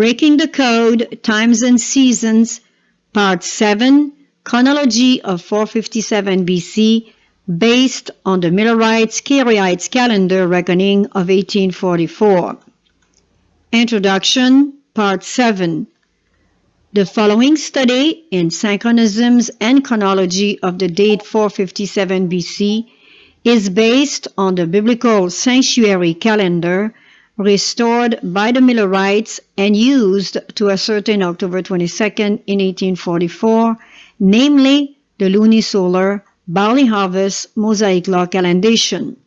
Breaking the Code, Times and Seasons, Part 7, Chronology of 457 BC, based on the Millerites-Caryites calendar reckoning of 1844. Introduction, Part 7. The following study in synchronisms and chronology of the date 457 BC is based on the biblical sanctuary calendar restored by the Millerites and used to ascertain October 22nd in 1844, namely the lunisolar barley harvest Mosaic law calendation.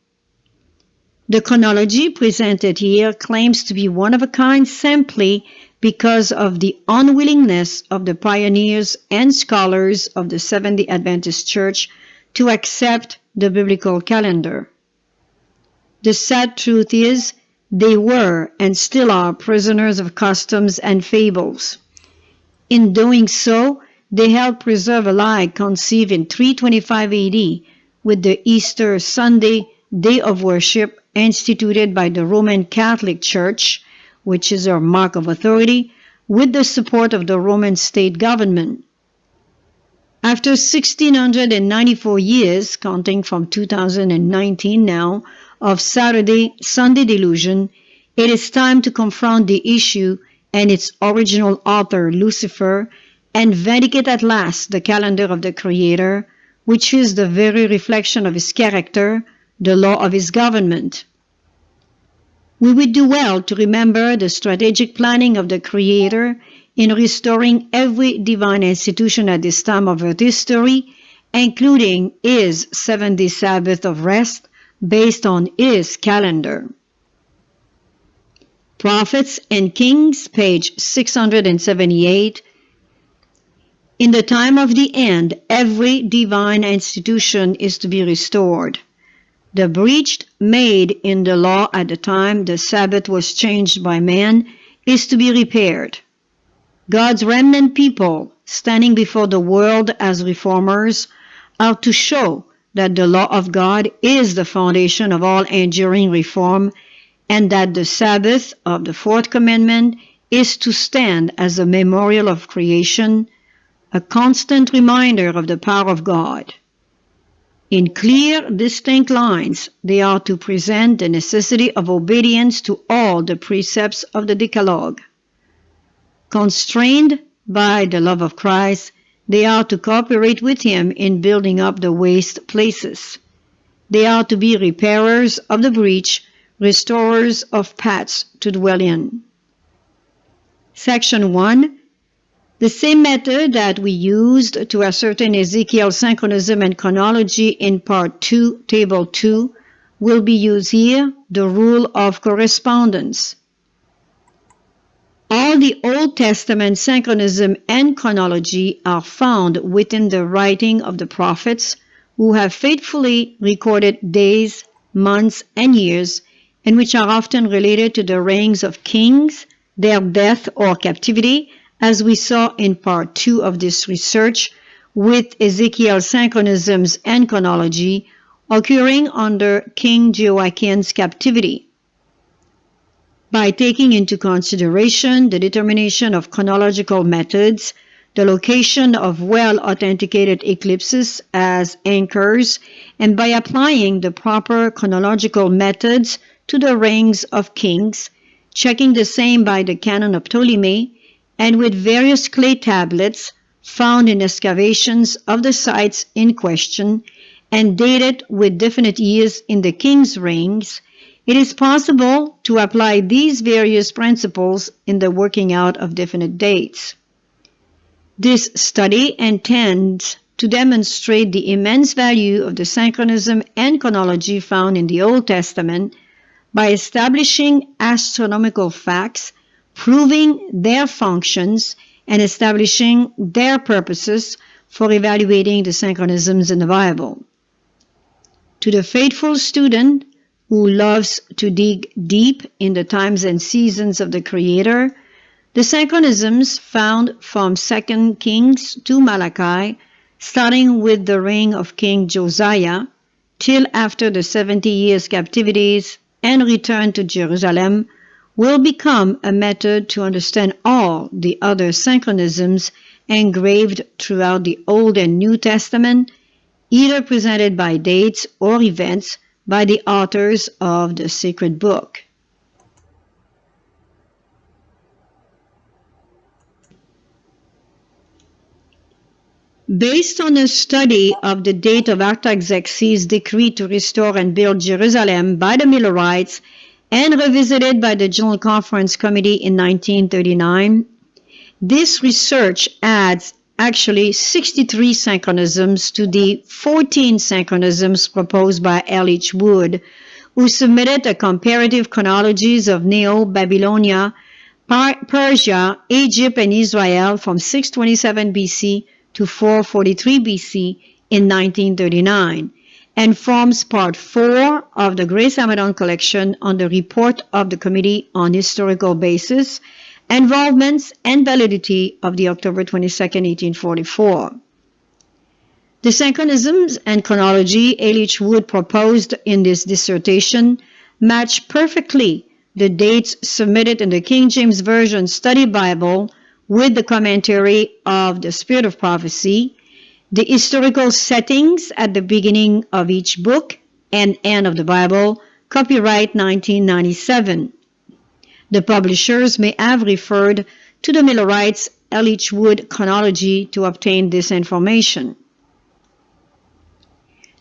The chronology presented here claims to be one of a kind simply because of the unwillingness of the pioneers and scholars of the Seventh-day Adventist Church to accept the biblical calendar. The sad truth is, they were and still are prisoners of customs and fables. In doing so, they helped preserve a lie conceived in 325 AD with the Easter Sunday day of worship instituted by the Roman Catholic Church, which is our mark of authority, with the support of the Roman state government. After 1,694 years, counting from 2019 now, of Saturday-Sunday delusion, it is time to confront the issue and its original author, Lucifer, and vindicate at last the calendar of the Creator, which is the very reflection of his character, the law of his government. We would do well to remember the strategic planning of the Creator in restoring every divine institution at this time of Earth history, including his seventh-day Sabbath of rest based on his calendar. Prophets and Kings, page 678. In the time of the end, every divine institution is to be restored. The breach made in the law at the time the Sabbath was changed by man is to be repaired. God's remnant people, standing before the world as reformers, are to show that the law of God is the foundation of all enduring reform, and that the Sabbath of the fourth commandment is to stand as a memorial of creation, a constant reminder of the power of God. In clear, distinct lines, they are to present the necessity of obedience to all the precepts of the Decalogue. Constrained by the love of Christ, they are to cooperate with Him in building up the waste places. They are to be repairers of the breach, restorers of paths to dwell in. Section 1. The same method that we used to ascertain Ezekiel synchronism and chronology in Part 2, Table 2, will be used here, the rule of correspondence. All the Old Testament synchronism and chronology are found within the writing of the prophets who have faithfully recorded days, months, and years, and which are often related to the reigns of kings, their death or captivity, as we saw in Part 2 of this research, with Ezekiel synchronisms and chronology occurring under King Jehoiakim's captivity. By taking into consideration the determination of chronological methods, the location of well-authenticated eclipses as anchors, and by applying the proper chronological methods to the reigns of kings, checking the same by the canon of Ptolemy, and with various clay tablets found in excavations of the sites in question and dated with definite years in the king's reigns, it is possible to apply these various principles in the working out of definite dates. This study intends to demonstrate the immense value of the synchronism and chronology found in the Old Testament by establishing astronomical facts, proving their functions, and establishing their purposes for evaluating the synchronisms in the Bible. To the faithful student who loves to dig deep in the times and seasons of the Creator, the synchronisms found from 2 Kings to Malachi, starting with the reign of King Josiah, till after the 70 years captivities and return to Jerusalem, will become a method to understand all the other synchronisms engraved throughout the Old and New Testament, either presented by dates or events by the authors of the sacred book. Based on a study of the date of Artaxerxes' decree to restore and build Jerusalem by the Millerites and revisited by the General Conference Committee in 1939, this research adds actually 63 synchronisms to the 14 synchronisms proposed by L. H. Wood, who submitted a comparative chronologies of Neo-Babylonia, Persia, Egypt, and Israel from 627 BC to 443 BC in 1939, and forms Part 4 of the Grace Amadon Collection on the report of the Committee on Historical Basis, Involvements, and Validity of the October 22, 1844. The synchronisms and chronology L. H. Wood proposed in this dissertation match perfectly the dates submitted in the King James Version Study Bible with the commentary of the Spirit of Prophecy, the historical settings at the beginning of each book and end of the Bible, copyright 1997. The publishers may have referred to the Millerites' L. H. Wood chronology to obtain this information.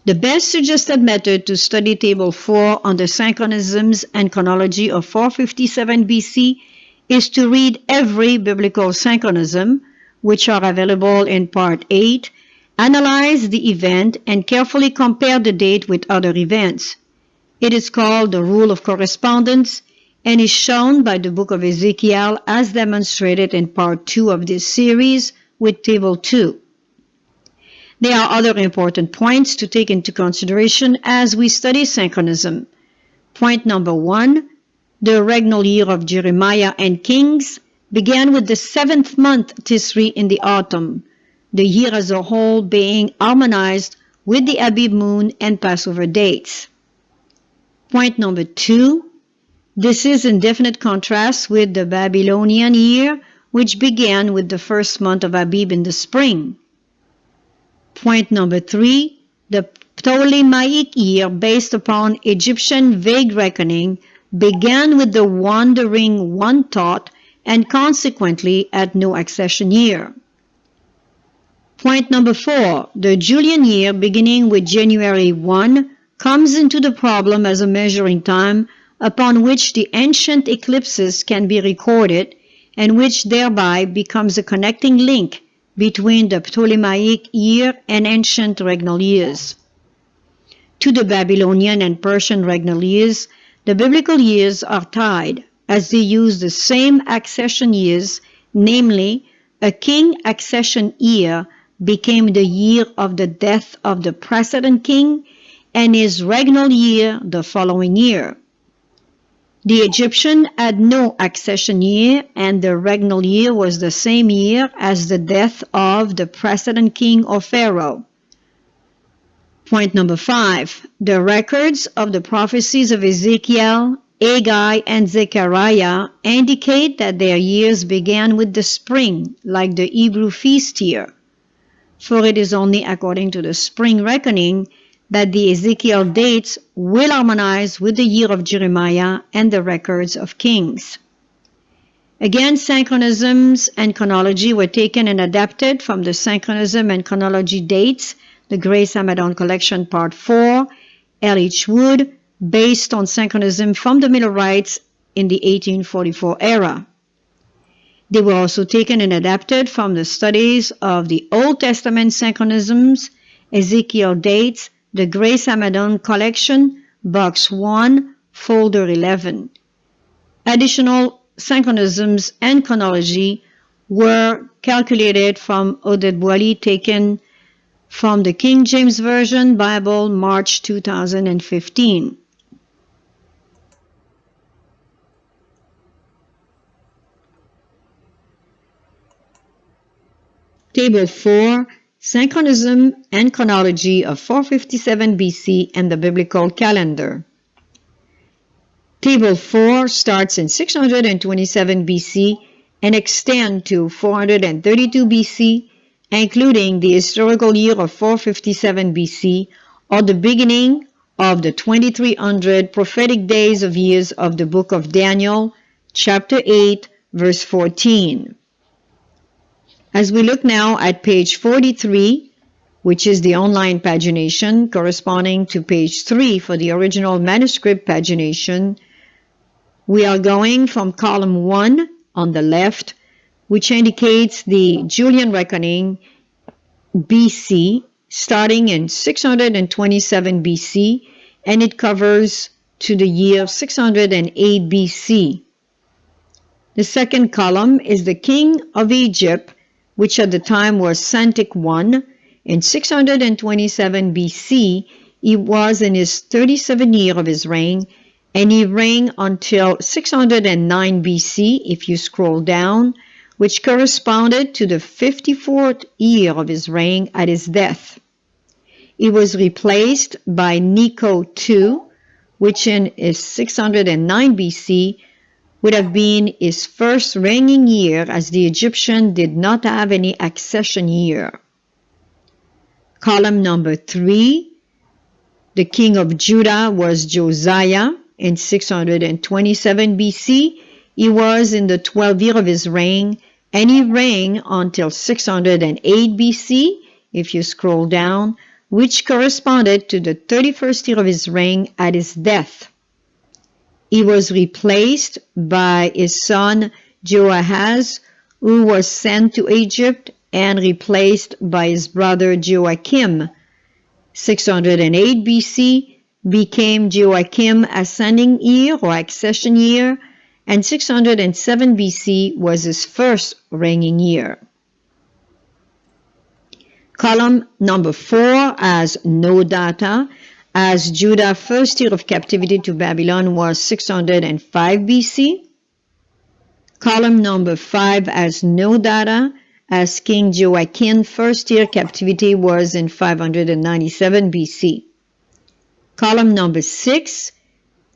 The best suggested method to study Table 4 on the synchronisms and chronology of 457 BC is to read every biblical synchronism, which are available in Part 8, analyze the event, and carefully compare the date with other events. It is called the rule of correspondence and is shown by the book of Ezekiel as demonstrated in Part 2 of this series with Table 2. There are other important points to take into consideration as we study synchronism. Point number 1. The regnal year of Jeremiah and Kings began with the 7th month Tisri in the autumn, the year as a whole being harmonized with the Abib moon and Passover dates. Point number 2. This is in definite contrast with the Babylonian year, which began with the 1st month of Abib in the spring. Point number 3. The Ptolemaic year, based upon Egyptian vague reckoning, began with the wandering one thought and consequently at no accession year. Point number 4. The Julian year, beginning with January 1, comes into the problem as a measuring time upon which the ancient eclipses can be recorded and which thereby becomes a connecting link between the Ptolemaic year and ancient regnal years. To the Babylonian and Persian regnal years, the biblical years are tied, as they use the same accession years, namely, a king accession year became the year of the death of the precedent king, and his regnal year the following year. The Egyptian had no accession year, and the regnal year was the same year as the death of the precedent king or pharaoh. Point number 5. The records of the prophecies of Ezekiel, Haggai, and Zechariah indicate that their years began with the spring, like the Hebrew feast year. For it is only according to the spring reckoning that the Ezekiel dates will harmonize with the year of Jeremiah and the records of Kings. Again, synchronisms and chronology were taken and adapted from the Synchronism and Chronology dates, the Grace Amadon Collection Part 4, L. H. Wood, based on synchronism from the Millerites in the 1844 era. They were also taken and adapted from the studies of the Old Testament synchronisms, Ezekiel dates, the Grace Amadon Collection, Box 1, Folder 11. Additional synchronisms and chronology were calculated from Oded Boily, taken from the King James Version Bible, March 2015. Table 4. Synchronism and Chronology of 457 BC and the Biblical Calendar. Table 4 starts in 627 BC and extends to 432 BC, including the historical year of 457 BC, or the beginning of the 2300 prophetic days of years of the book of Daniel, chapter 8, verse 14. As we look now at page 43, which is the online pagination corresponding to page 3 for the original manuscript pagination, we are going from column 1 on the left, which indicates the Julian reckoning BC, starting in 627 BC, and it covers to the year 608 BC. The second column is the king of Egypt, which at the time was Santic I. In 627 BC, he was in his 37th year of his reign, and he reigned until 609 BC, if you scroll down, which corresponded to the 54th year of his reign at his death. He was replaced by Necho II, which in his 609 BC would have been his first reigning year, as the Egyptian did not have any accession year. Column number 3, the king of Judah was Josiah. In 627 BC, he was in the 12th year of his reign, and he reigned until 608 BC, if you scroll down, which corresponded to the 31st year of his reign at his death. He was replaced by his son Jehoahaz, who was sent to Egypt, and replaced by his brother Joachim. 608 BC became Joachim ascending year or accession year, and 607 BC was his first reigning year. Column number 4 has no data, as Judah's first year of captivity to Babylon was 605 BC. Column number 5 has no data, as King Joachim's first year captivity was in 597 BC. Column number 6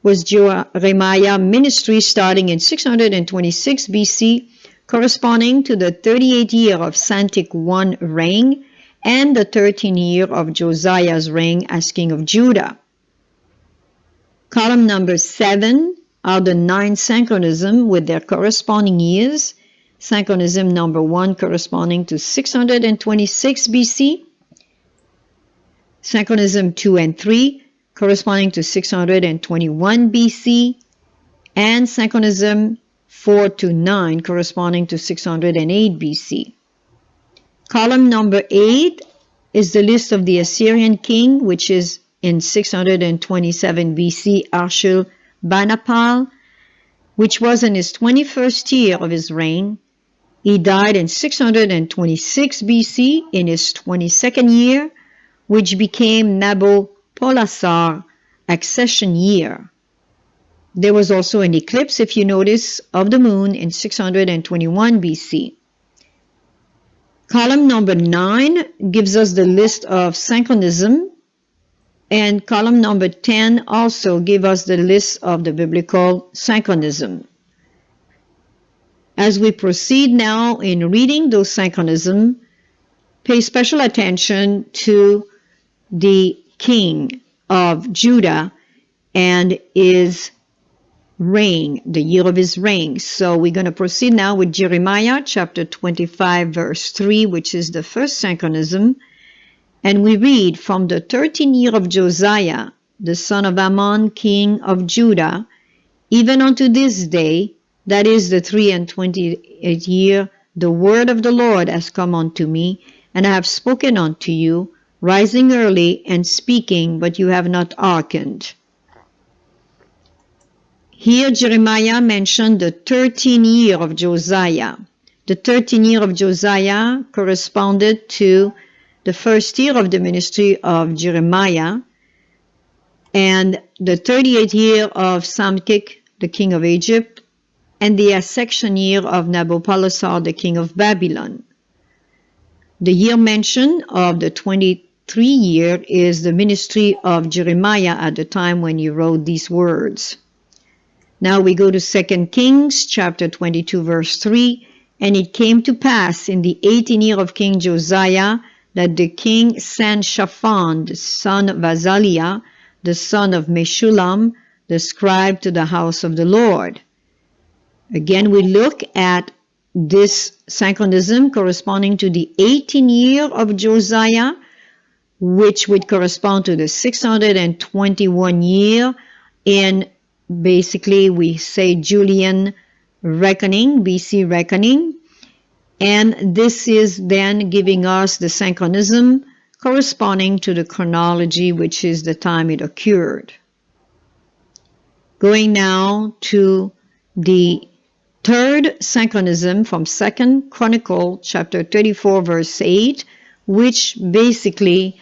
was Jeremiah's ministry starting in 626 BC, corresponding to the 38th year of Santic I reign and the 13th year of Josiah's reign as king of Judah. Column number 7 are the 9 synchronism with their corresponding years. Synchronism number 1 corresponding to 626 BC. Synchronism 2 and 3 corresponding to 621 BC, and Synchronism 4 to 9 corresponding to 608 BC. Column number 8 is the list of the Assyrian king, which is in 627 BC Ashurbanipal, which was in his 21st year of his reign. He died in 626 BC in his 22nd year, which became Nabopolassar's accession year. There was also an eclipse, if you notice, of the moon in 621 BC. Column number 9 gives us the list of synchronism, and column number 10 also gives us the list of the biblical synchronism. As we proceed now in reading those synchronism, pay special attention to the king of Judah and his reign, the year of his reign. So we're going to proceed now with Jeremiah chapter 25 verse 3, which is the first synchronism. And we read, from the 13th year of Josiah, the son of Ammon, king of Judah, even unto this day, that is the 23rd year, the word of the Lord has come unto me, and I have spoken unto you, rising early and speaking, but you have not hearkened. Here Jeremiah mentioned the 13th year of Josiah. The 13th year of Josiah corresponded to the first year of the ministry of Jeremiah, and the 38th year of Samkik, the king of Egypt, and the accession year of Nabopolassar, the king of Babylon. The year mentioned of the 23 year is the ministry of Jeremiah at the time when he wrote these words. Now we go to 2 Kings chapter 22 verse 3. And it came to pass in the 18th year of King Josiah that the king sent Shaphan, the son of Azaliah, the son of Meshullam, the scribe, to the house of the Lord. Again, we look at this synchronism corresponding to the 18th year of Josiah, which would correspond to the 621 year in, basically, we say Julian reckoning, BC reckoning. And this is then giving us the synchronism corresponding to the chronology, which is the time it occurred. Going now to the third synchronism from 2 Chronicle chapter 34 verse 8, which basically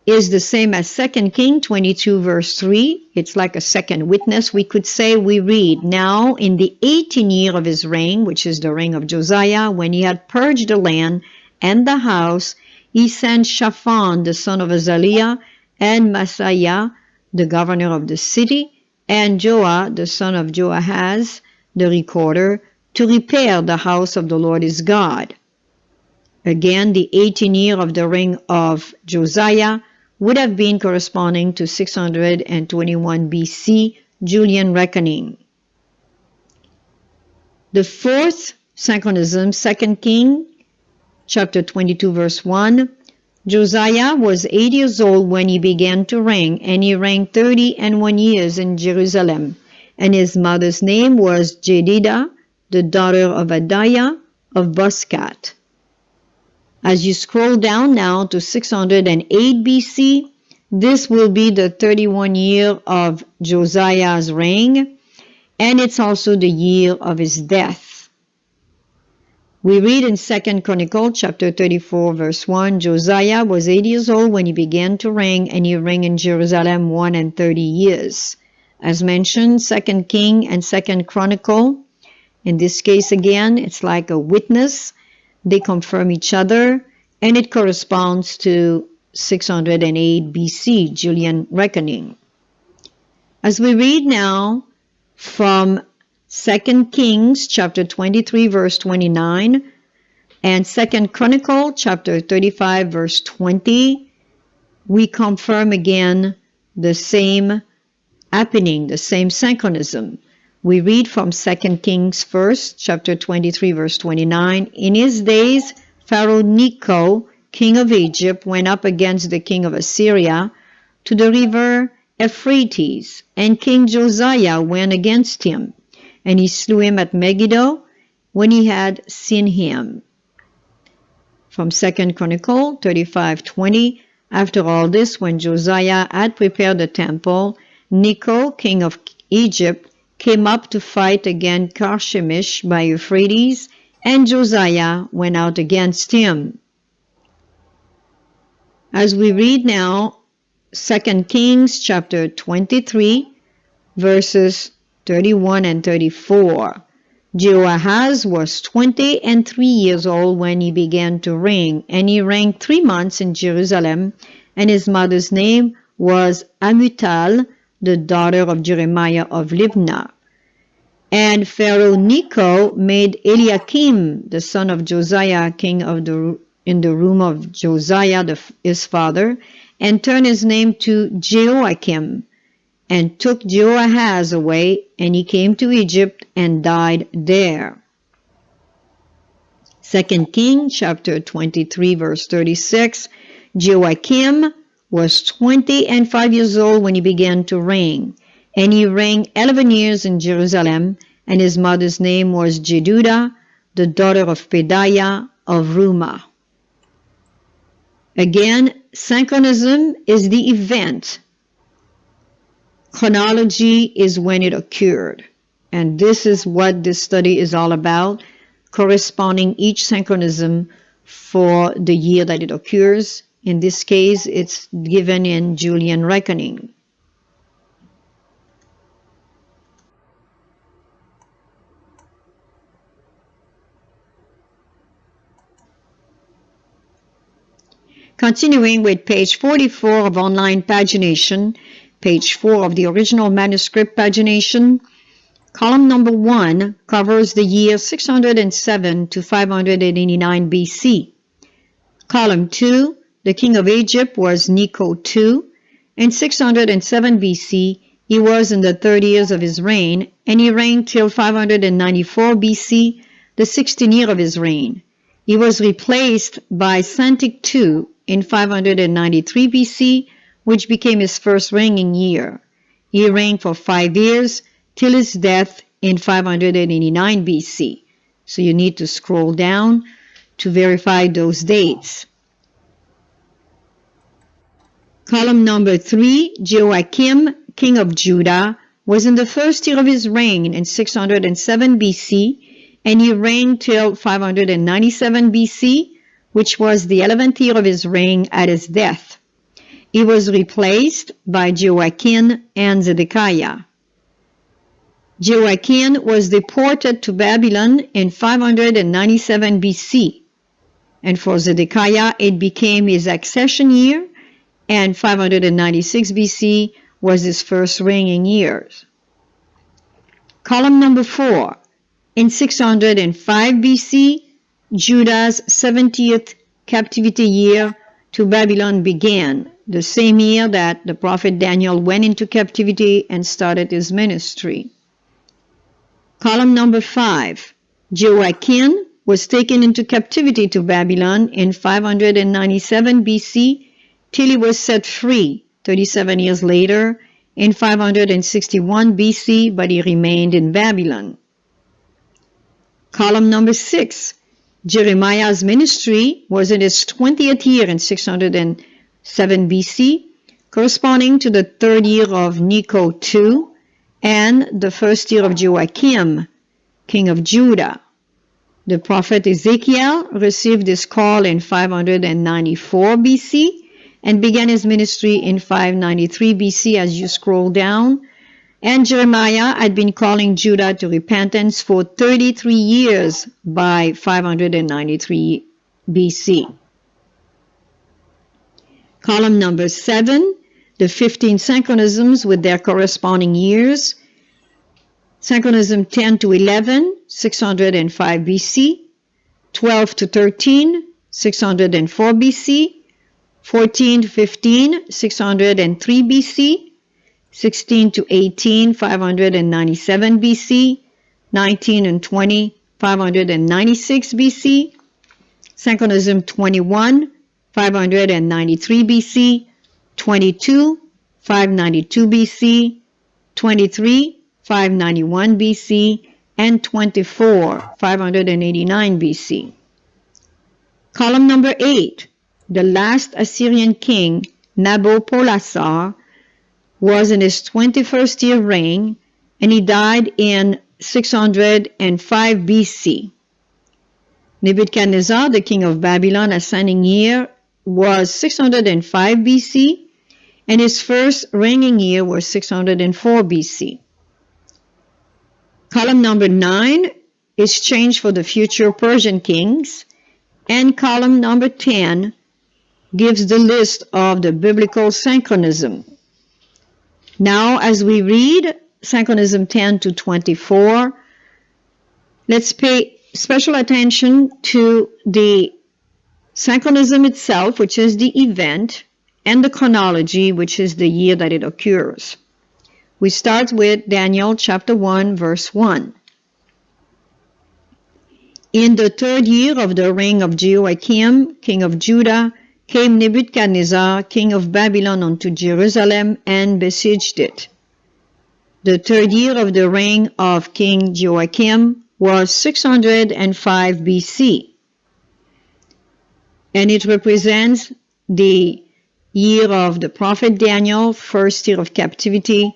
is the same as 2 King 22 verse 3. It's like a second witness. We could say, we read, now in the 18th year of his reign, which is the reign of Josiah, when he had purged the land and the house, he sent Shaphan, the son of Azaliah, and Messiah, the governor of the city, and Joah, the son of Joahaz, the recorder, to repair the house of the Lord his God. Again, the 18th year of the reign of Josiah would have been corresponding to 621 BC Julian reckoning. The fourth synchronism, 2 King chapter 22 verse 1. Josiah was 8 years old when he began to reign, and he reigned 31 years in Jerusalem. And his mother's name was Jedidah, the daughter of Adaiah of Boscat. As you scroll down now to 608 BC, this will be the 31 year of Josiah's reign, and it's also the year of his death. We read in 2 Chronicle chapter 34 verse 1, Josiah was 8 years old when he began to reign, and he reigned in Jerusalem 31 years. As mentioned, 2 King and 2 Chronicle, in this case again, it's like a witness. They confirm each other, and it corresponds to 608 BC Julian reckoning. As we read now from 2 Kings chapter 23 verse 29 and 2 Chronicle chapter 35 verse 20, we confirm again the same happening, the same synchronism. We read from 2 Kings first, chapter 23, verse 29. In his days, Pharaoh Necho, king of Egypt, went up against the king of Assyria to the river Euphrates, and King Josiah went against him, and he slew him at Megiddo when he had seen him. From 2 Chronicle 35:20, after all this, when Josiah had prepared the temple, Necho, king of Egypt, came up to fight against Carchemish by Euphrates, and Josiah went out against him. As we read now, 2 Kings chapter 23, verses 31 and 34. Jehoahaz was 23 years old when he began to reign, and he reigned 3 months in Jerusalem, and his mother's name was Amutal, the daughter of Jeremiah of Libnah. And Pharaoh Necho made Eliakim, the son of Josiah, king in the room of Josiah, his father, and turned his name to Jehoiakim, and took Jehoahaz away, and he came to Egypt and died there. 2 Kings chapter 23 verse 36, Jehoiakim was 25 years old when he began to reign, and he reigned 11 years in Jerusalem, and his mother's name was Jedudah, the daughter of Pedaiah of Rumah. Again, synchronism is the event. Chronology is when it occurred. And this is what this study is all about, corresponding each synchronism for the year that it occurs. In this case, it's given in Julian reckoning. Continuing with page 44 of online pagination, page 4 of the original manuscript pagination. Column number 1 covers the year 607 to 589 BC. Column 2, the king of Egypt was Necho II. In 607 BC, he was in the 3rd years of his reign, and he reigned till 594 BC, the 16th year of his reign. He was replaced by Santic II in 593 BC, which became his first reigning year. He reigned for 5 years till his death in 589 BC. So you need to scroll down to verify those dates. Column number 3, Jehoiakim, king of Judah, was in the 1st year of his reign in 607 BC, and he reigned till 597 BC, which was the 11th year of his reign at his death. He was replaced by Jehoiakim and Zedekiah. Jehoiakim was deported to Babylon in 597 BC, and for Zedekiah it became his accession year, and 596 BC was his first reigning years. Column number 4. In 605 BC, Judah's 70th captivity year to Babylon began, the same year that the prophet Daniel went into captivity and started his ministry. Column number 5. Jehoiakim was taken into captivity to Babylon in 597 BC till he was set free 37 years later in 561 BC, but he remained in Babylon. Column number 6. Jeremiah's ministry was in his 20th year in 607 BC, corresponding to the 3rd year of Necho II and the 1st year of Jehoiakim, king of Judah. The prophet Ezekiel received his call in 594 BC and began his ministry in 593 BC as you scroll down. And Jeremiah had been calling Judah to repentance for 33 years by 593 BC. Column number 7, the 15 synchronisms with their corresponding years. Synchronism 10 to 11, 605 BC, 12 to 13, 604 BC, 14 to 15, 603 BC, 16 to 18, 597 BC, 19 and 20, 596 BC, Synchronism 21, 593 BC, 22, 592 BC, 23, 591 BC, and 24, 589 BC. Column number 8, the last Assyrian king, Nabopolassar, was in his 21st year reign, and he died in 605 BC. Nebuchadnezzar, the king of Babylon, ascending year was 605 BC, and his first reigning year was 604 BC. Column number 9 is changed for the future Persian kings, and column number 10 gives the list of the biblical synchronism. Now, as we read Synchronism 10 to 24, let's pay special attention to the synchronism itself, which is the event, and the chronology, which is the year that it occurs. We start with Daniel chapter 1, verse 1. In the 3rd year of the reign of Jehoiakim, king of Judah, came Nebuchadnezzar, king of Babylon, unto Jerusalem and besieged it. The 3rd year of the reign of King Jehoiakim was 605 BC, and it represents the year of the prophet Daniel, 1st year of captivity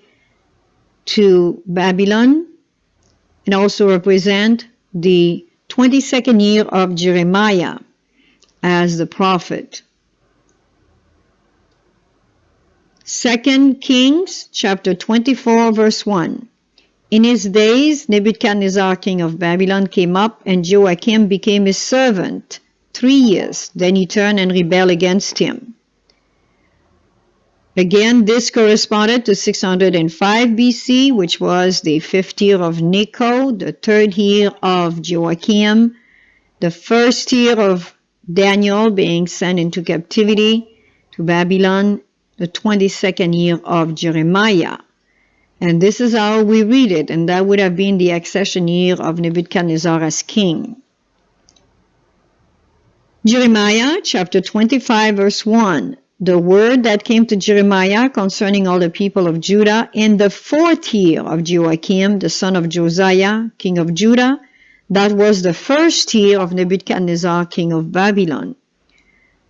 to Babylon, and also represent the 22nd year of Jeremiah as the prophet. 2 Kings chapter 24 verse 1. In his days Nebuchadnezzar king of Babylon came up, and Jehoiakim became his servant 3 years. Then he turned and rebelled against him. Again, this corresponded to 605 BC, which was the 5th year of Necho, the 3rd year of Joachim, the 1st year of Daniel being sent into captivity to Babylon, the 22nd year of Jeremiah. And this is how we read it, and that would have been the accession year of Nebuchadnezzar as king. Jeremiah chapter 25 verse 1. The word that came to Jeremiah concerning all the people of Judah in the 4th year of Joachim, the son of Josiah, king of Judah, that was the 1st year of Nebuchadnezzar, king of Babylon.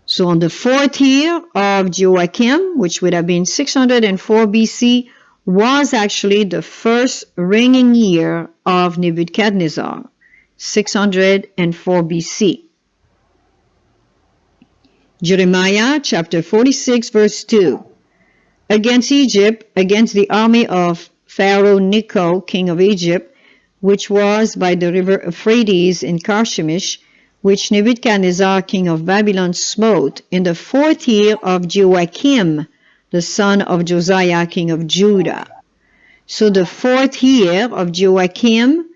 So on the 4th year of Joachim, which would have been 604 BC, was actually the first reigning year of Nebuchadnezzar, 604 BC. Jeremiah chapter 46 verse 2. Against Egypt, against the army of Pharaoh Necho, king of Egypt, which was by the river Euphrates in Carchemish, which Nebuchadnezzar, king of Babylon, smote in the 4th year of Joachim, the son of Josiah, king of Judah. So the 4th year of Joachim,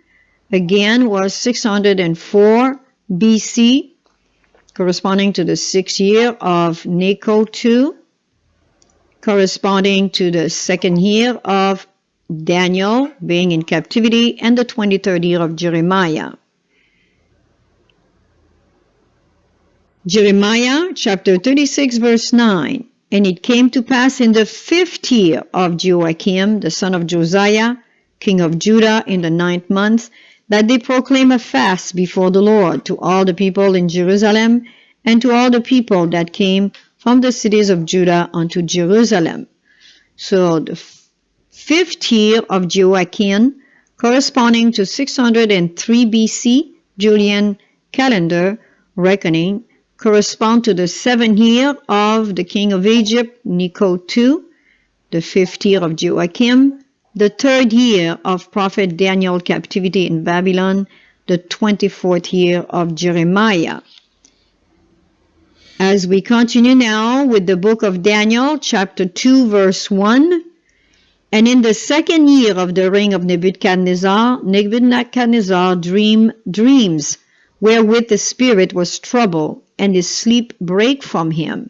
again, was 604 BC, corresponding to the 6th year of Necho II, corresponding to the 2nd year of Daniel being in captivity, and the 23rd year of Jeremiah. Jeremiah chapter 36 verse 9. And it came to pass in the 5th year of Joachim, the son of Josiah, king of Judah, in the 9th month, that they proclaim a fast before the Lord to all the people in Jerusalem and to all the people that came from the cities of Judah unto Jerusalem. So the 5th year of Joachim, corresponding to 603 BC, Julian calendar reckoning, correspond to the 7th year of the king of Egypt, Necho II, the 5th year of Joachim, the 3rd year of prophet Daniel captivity in Babylon, the 24th year of Jeremiah. As we continue now with the book of Daniel, chapter 2, verse 1, and in the 2nd year of the reign of Nebuchadnezzar, Nebuchadnezzar dreamed dreams, wherewith the spirit was troubled, and his sleep brake from him.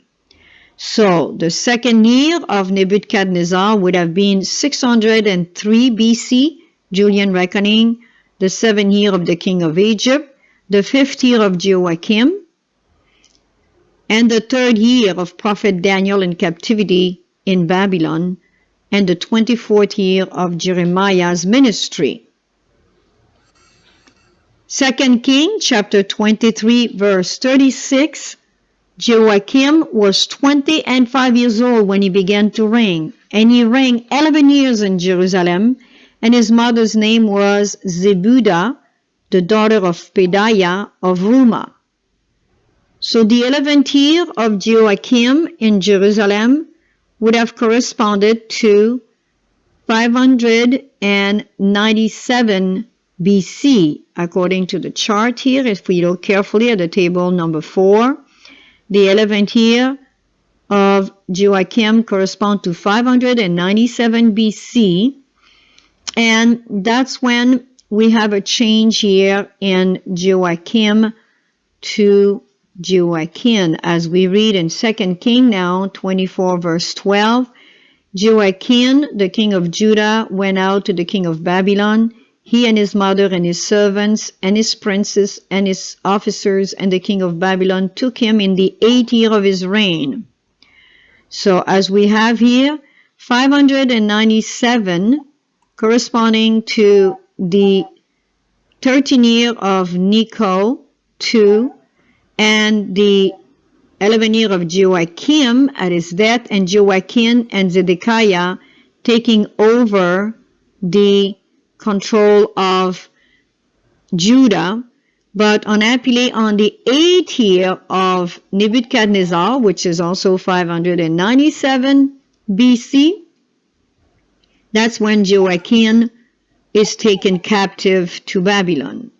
So the 2nd year of Nebuchadnezzar would have been 603 BC, Julian reckoning, the 7th year of the king of Egypt, the 5th year of Joachim, and the 3rd year of prophet Daniel in captivity in Babylon, and the 24th year of Jeremiah's ministry. 2 King chapter 23 verse 36. Joachim was 25 years old when he began to reign, and he reigned 11 years in Jerusalem, and his mother's name was Zebudah, the daughter of Pedaiah of Rumah. So the 11th year of Joachim in Jerusalem would have corresponded to 597 BC, according to the chart here. If we look carefully at the table number 4, the 11th year of Joachim corresponds to 597 BC, and that's when we have a change here in Joachim to Joachim, as we read in 2 King now, 24 verse 12. Joachim, the king of Judah, went out to the king of Babylon, he and his mother and his servants and his princes and his officers, and the king of Babylon took him in the 8th year of his reign. So as we have here, 597 corresponding to the 13th year of Necho II, and the 11th year of Joachim at his death, and Joachim and Zedekiah taking over the control of Judah. But unhappily, on the 8th year of Nebuchadnezzar, which is also 597 BC, that's when Joachim is taken captive to Babylon.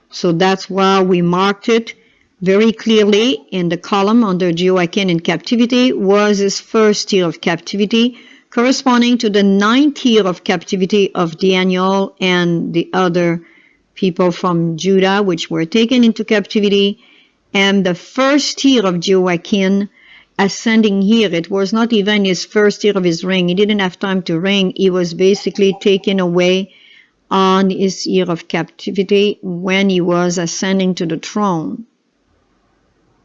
So that's why we marked it very clearly in the column under Jehoiakim in captivity was his first year of captivity, corresponding to the 9th year of captivity of Daniel and the other people from Judah which were taken into captivity, and the first year of Jehoiakim ascending here. It was not even his first year of his reign. He didn't have time to reign. He was basically taken away on his year of captivity when he was ascending to the throne.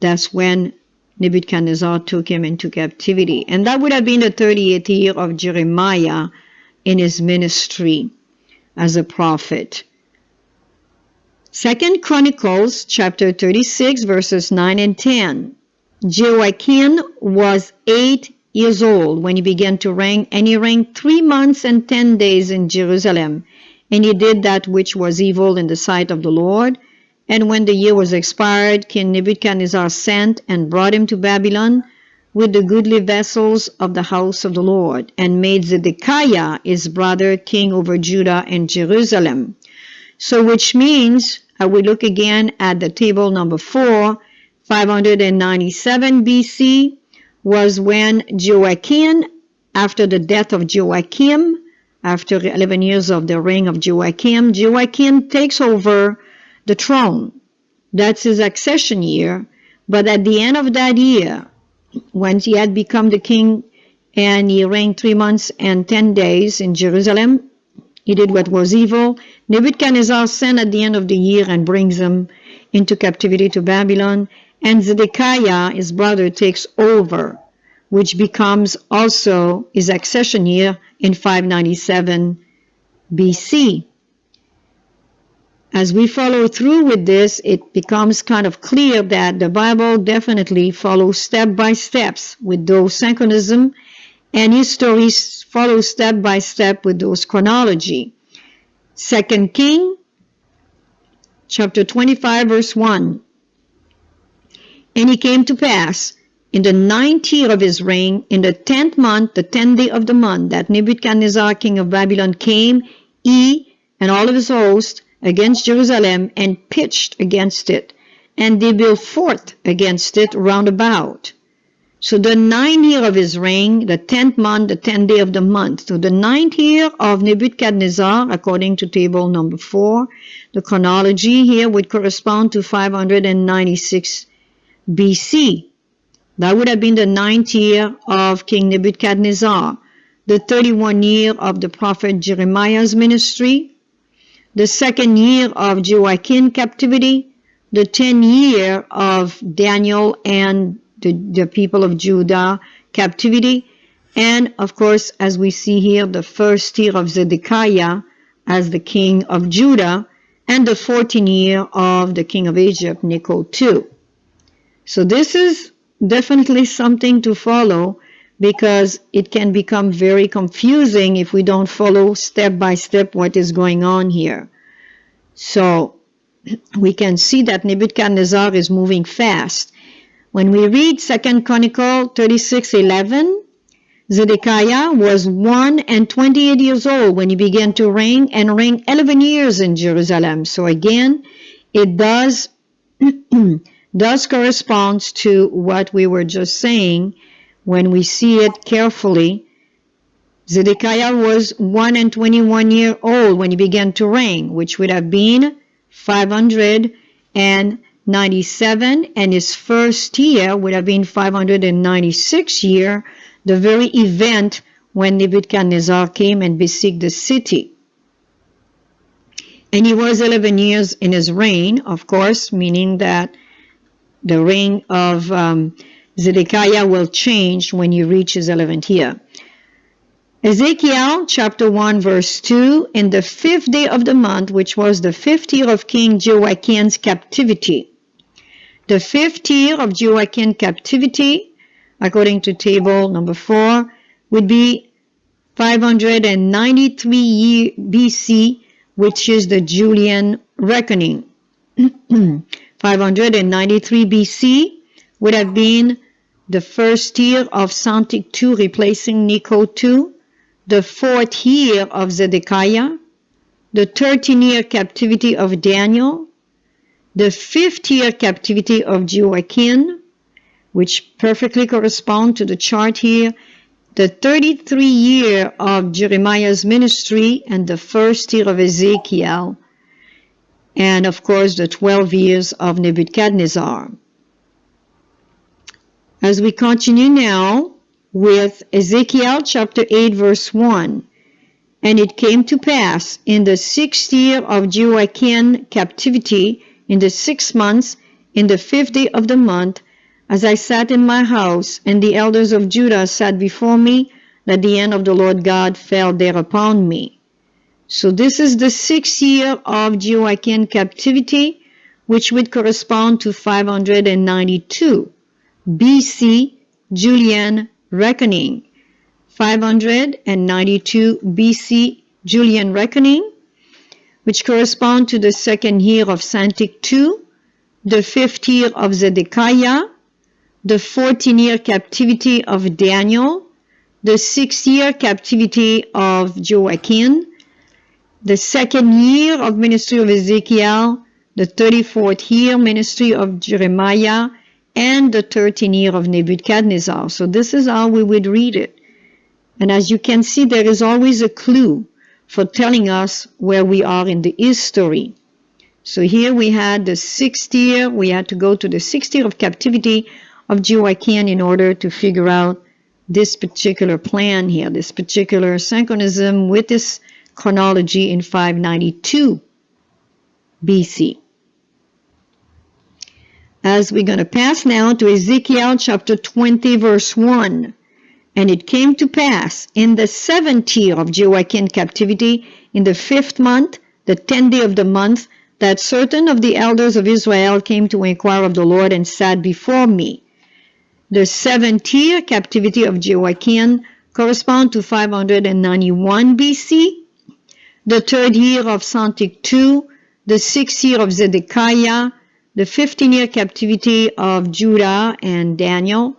That's when Nebuchadnezzar took him into captivity. And that would have been the 38th year of Jeremiah in his ministry as a prophet. 2 Chronicles chapter 36 verses 9 and 10. Jehoiakim was 8 years old when he began to reign, and he reigned 3 months and 10 days in Jerusalem. And he did that which was evil in the sight of the Lord. And when the year was expired, King Nebuchadnezzar sent and brought him to Babylon with the goodly vessels of the house of the Lord, and made Zedekiah his brother king over Judah and Jerusalem. So which means, I will look again at the table number 4, 597 BC was when Jehoiakim, after the death of Jehoiakim, after 11 years of the reign of Jehoiakim, Jehoiakim takes over the throne. That's his accession year. But at the end of that year, when he had become the king and he reigned 3 months and 10 days in Jerusalem, he did what was evil. Nebuchadnezzar sent at the end of the year and brings him into captivity to Babylon. And Zedekiah, his brother, takes over, which becomes also his accession year in 597 BC. As we follow through with this, it becomes kind of clear that the Bible definitely follows step by steps with those synchronism, and history follows step by step with those chronology. 2 King chapter 25 verse 1. And it came to pass in the 9th year of his reign, in the 10th month, the 10th day of the month, that Nebuchadnezzar king of Babylon came, he and all of his host, against Jerusalem, and pitched against it, and they built fort against it round about. So the 9th year of his reign, the 10th month, the 10th day of the month. So the 9th year of Nebuchadnezzar, according to table number 4, the chronology here would correspond to 596 BC. That would have been the 9th year of King Nebuchadnezzar, the 31 year of the prophet Jeremiah's ministry, the 2nd year of Jehoiakim captivity, the 10th year of Daniel and the people of Judah captivity, and of course, as we see here, the 1st year of Zedekiah as the king of Judah, and the 14th year of the king of Egypt, Necho II. So this is definitely something to follow, because it can become very confusing if we don't follow step by step what is going on here. So we can see that Nebuchadnezzar is moving fast. When we read 2 Chronicles 36:11, Zedekiah was 128 years old when he began to reign, and reigned 11 years in Jerusalem. So again, it does correspond to what we were just saying. When we see it carefully, Zedekiah was 121 years old when he began to reign, which would have been 597, and his first year would have been 596 year, the very event when Nebuchadnezzar came and besieged the city. And he was 11 years in his reign, of course, meaning that the reign of Zedekiah will change when he reaches 11th year. Ezekiel chapter 1 verse 2, in the 5th day of the month, which was the 5th year of King Jehoiakim's captivity. The 5th year of Jehoiakim's captivity, according to table number 4, would be 593 BC, which is the Julian reckoning. 593 BC would have been the 1st year of Santic II replacing Necho II, the 4th year of Zedekiah, the 13th year captivity of Daniel, the 5th year captivity of Jehoiakim, which perfectly correspond to the chart here, the 33 year of Jeremiah's ministry, and the 1st year of Ezekiel, and of course the 12 years of Nebuchadnezzar. As we continue now with Ezekiel chapter 8 verse 1, and it came to pass in the 6th year of Jehoiakim captivity, in the 6th month, in the 5th day of the month, as I sat in my house, and the elders of Judah sat before me, that the hand of the Lord God fell there upon me. So this is the 6th year of Jehoiakim captivity, which would correspond to 592 BC Julian reckoning. 592 BC Julian reckoning, which correspond to the 2nd year of Santic II, the 5th year of Zedekiah, the 14-year captivity of Daniel, the 6th year captivity of Joachim, the 2nd year of ministry of Ezekiel, the 34th year ministry of Jeremiah, and the 13th year of Nebuchadnezzar. So this is how we would read it. And as you can see, there is always a clue for telling us where we are in the history. So here we had the 6th year, we had to go to the 6th year of captivity of Jehoiakim in order to figure out this particular plan here, this particular synchronism with this chronology in 592 BC. As we're going to pass now to Ezekiel chapter 20 verse 1. And it came to pass in the 7th year of Jehoiakim captivity, in the 5th month, the 10th day of the month, that certain of the elders of Israel came to inquire of the Lord and sat before me. The 7th year captivity of Jehoiakim correspond to 591 BC, the 3rd year of Santic II, the 6th year of Zedekiah, the 15th year captivity of Judah and Daniel,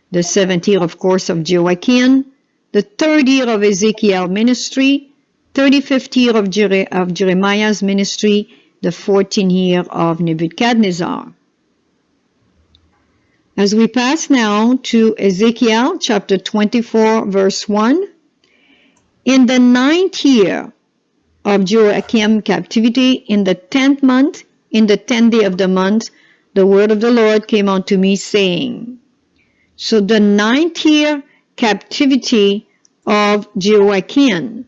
the 7th year, of course, of Joachim, the 3rd year of Ezekiel ministry, 35th year of Jeremiah's ministry, the 14th year of Nebuchadnezzar. As we pass now to Ezekiel chapter 24 verse 1, in the 9th year of Joachim captivity, in the 10th month, in the 10th day of the month, the word of the Lord came unto me, saying, so the 9th year captivity of Jehoiakim.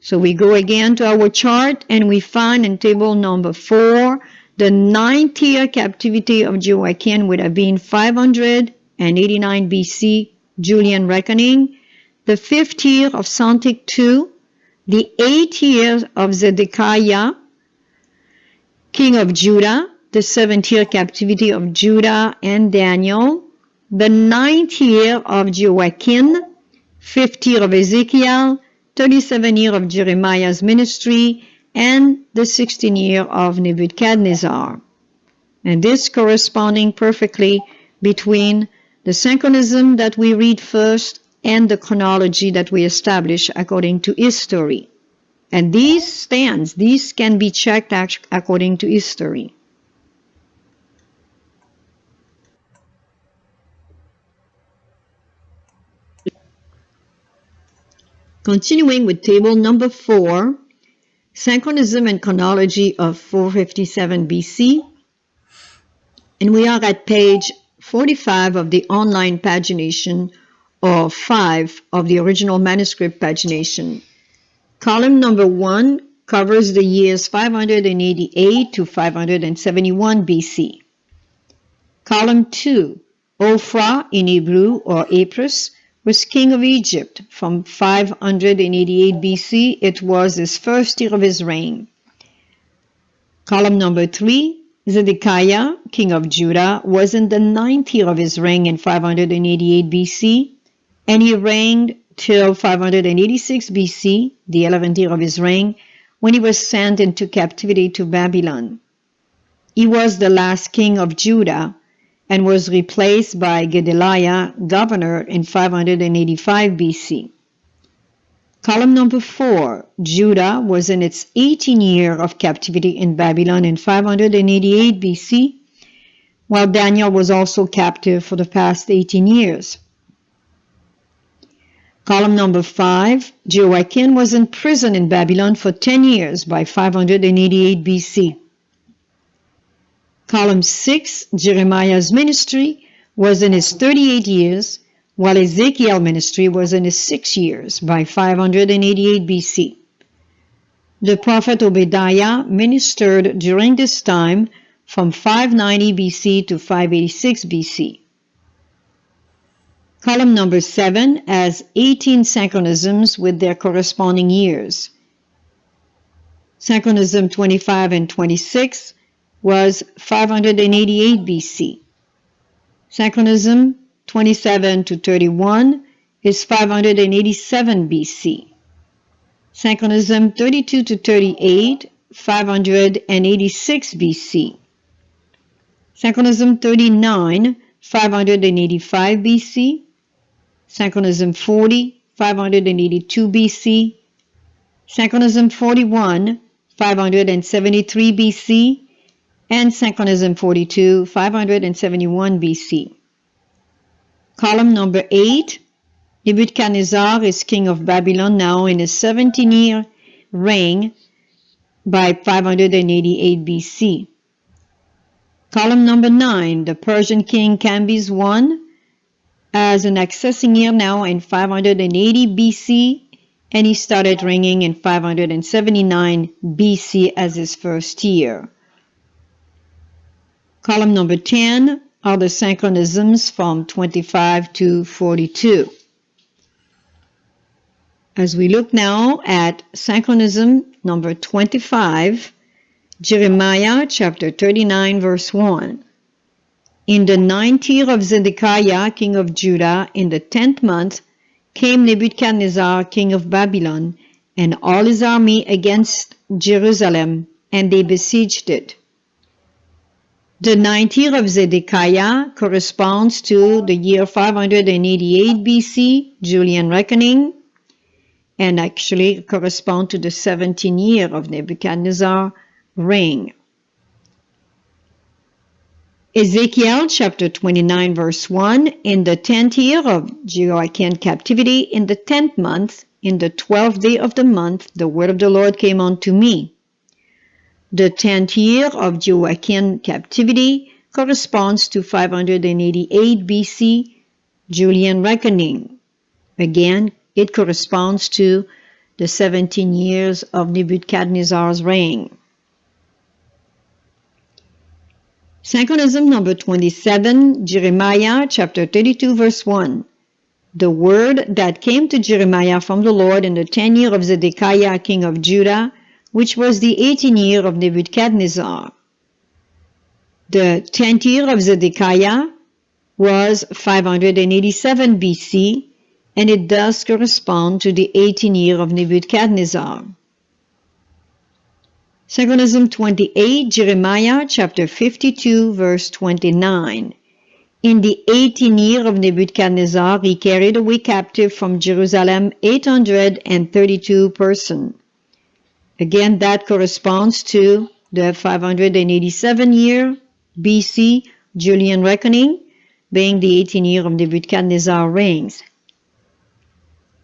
So we go again to our chart and we find in table number 4, the 9th year captivity of Jehoiakim would have been 589 BC Julian reckoning, the 5th year of Santic II, the 8th year of Zedekiah, king of Judah, the 7th year captivity of Judah and Daniel, the 9th year of Joachim, 5th year of Ezekiel, 37th year of Jeremiah's ministry, and the 16th year of Nebuchadnezzar. And this corresponding perfectly between the synchronism that we read first and the chronology that we establish according to history. And these can be checked according to history. Continuing with table number 4, Synchronism and Chronology of 457 BC. And we are at page 45 of the online pagination, or 5 of the original manuscript pagination. Column number 1 covers the years 588 to 571 BC. Column 2, Ophrah in Hebrew, or Apris, was king of Egypt. From 588 BC, it was his 1st year of his reign. Column number 3, Zedekiah, king of Judah, was in the 9th year of his reign in 588 BC, and he reigned till 586 BC, the 11th year of his reign, when he was sent into captivity to Babylon. He was the last king of Judah, and was replaced by Gedaliah, governor, in 585 BC. Column number 4, Judah was in its 18th year of captivity in Babylon in 588 BC, while Daniel was also captive for the past 18 years. Column number 5, Jehoiakim was in prison in Babylon for 10 years by 588 BC. Column 6, Jeremiah's ministry was in his 38 years, while Ezekiel's ministry was in his 6 years by 588 BC. The prophet Obadiah ministered during this time from 590 BC to 586 BC. Column number 7 has 18 synchronisms with their corresponding years. Synchronism 25 and 26 was 588 BC. Synchronism 27 to 31 is 587 BC. Synchronism 32 to 38, 586 BC. Synchronism 39, 585 BC. Synchronism 40, 582 BC. Synchronism 41, 573 BC. And Synchronism 42, 571 BC. Column number 8, Nebuchadnezzar is king of Babylon now in his 17-year reign by 588 BC. Column number 9, the Persian king Cambyses I has an accessing year now in 580 BC, and he started reigning in 579 BC as his first year. Column number 10 are the synchronisms from 25 to 42. As we look now at synchronism number 25, Jeremiah chapter 39 verse 1. In the 9th year of Zedekiah, king of Judah, in the 10th month, came Nebuchadnezzar, king of Babylon, and all his army against Jerusalem, and they besieged it. The 9th year of Zedekiah corresponds to the year 588 BC, Julian reckoning, and actually correspond to the 17th year of Nebuchadnezzar's reign. Ezekiel chapter 29 verse 1, in the 10th year of Jehoiakim's captivity, in the 10th month, in the 12th day of the month, the word of the Lord came unto me. The 10th year of Jehoiakim's captivity corresponds to 588 BC, Julian reckoning. Again, it corresponds to the 17 years of Nebuchadnezzar's reign. Synchronism number 27, Jeremiah chapter 32 verse 1. The word that came to Jeremiah from the Lord in the 10th year of Zedekiah, king of Judah, which was the 18th year of Nebuchadnezzar. The 10th year of Zedekiah was 587 BC, and it does correspond to the 18th year of Nebuchadnezzar. Synchronism 28, Jeremiah chapter 52 verse 29. In the 18th year of Nebuchadnezzar, he carried away captive from Jerusalem 832 persons. Again, that corresponds to the 587 year BC Julian reckoning, being the 18th year of Nebuchadnezzar's reign.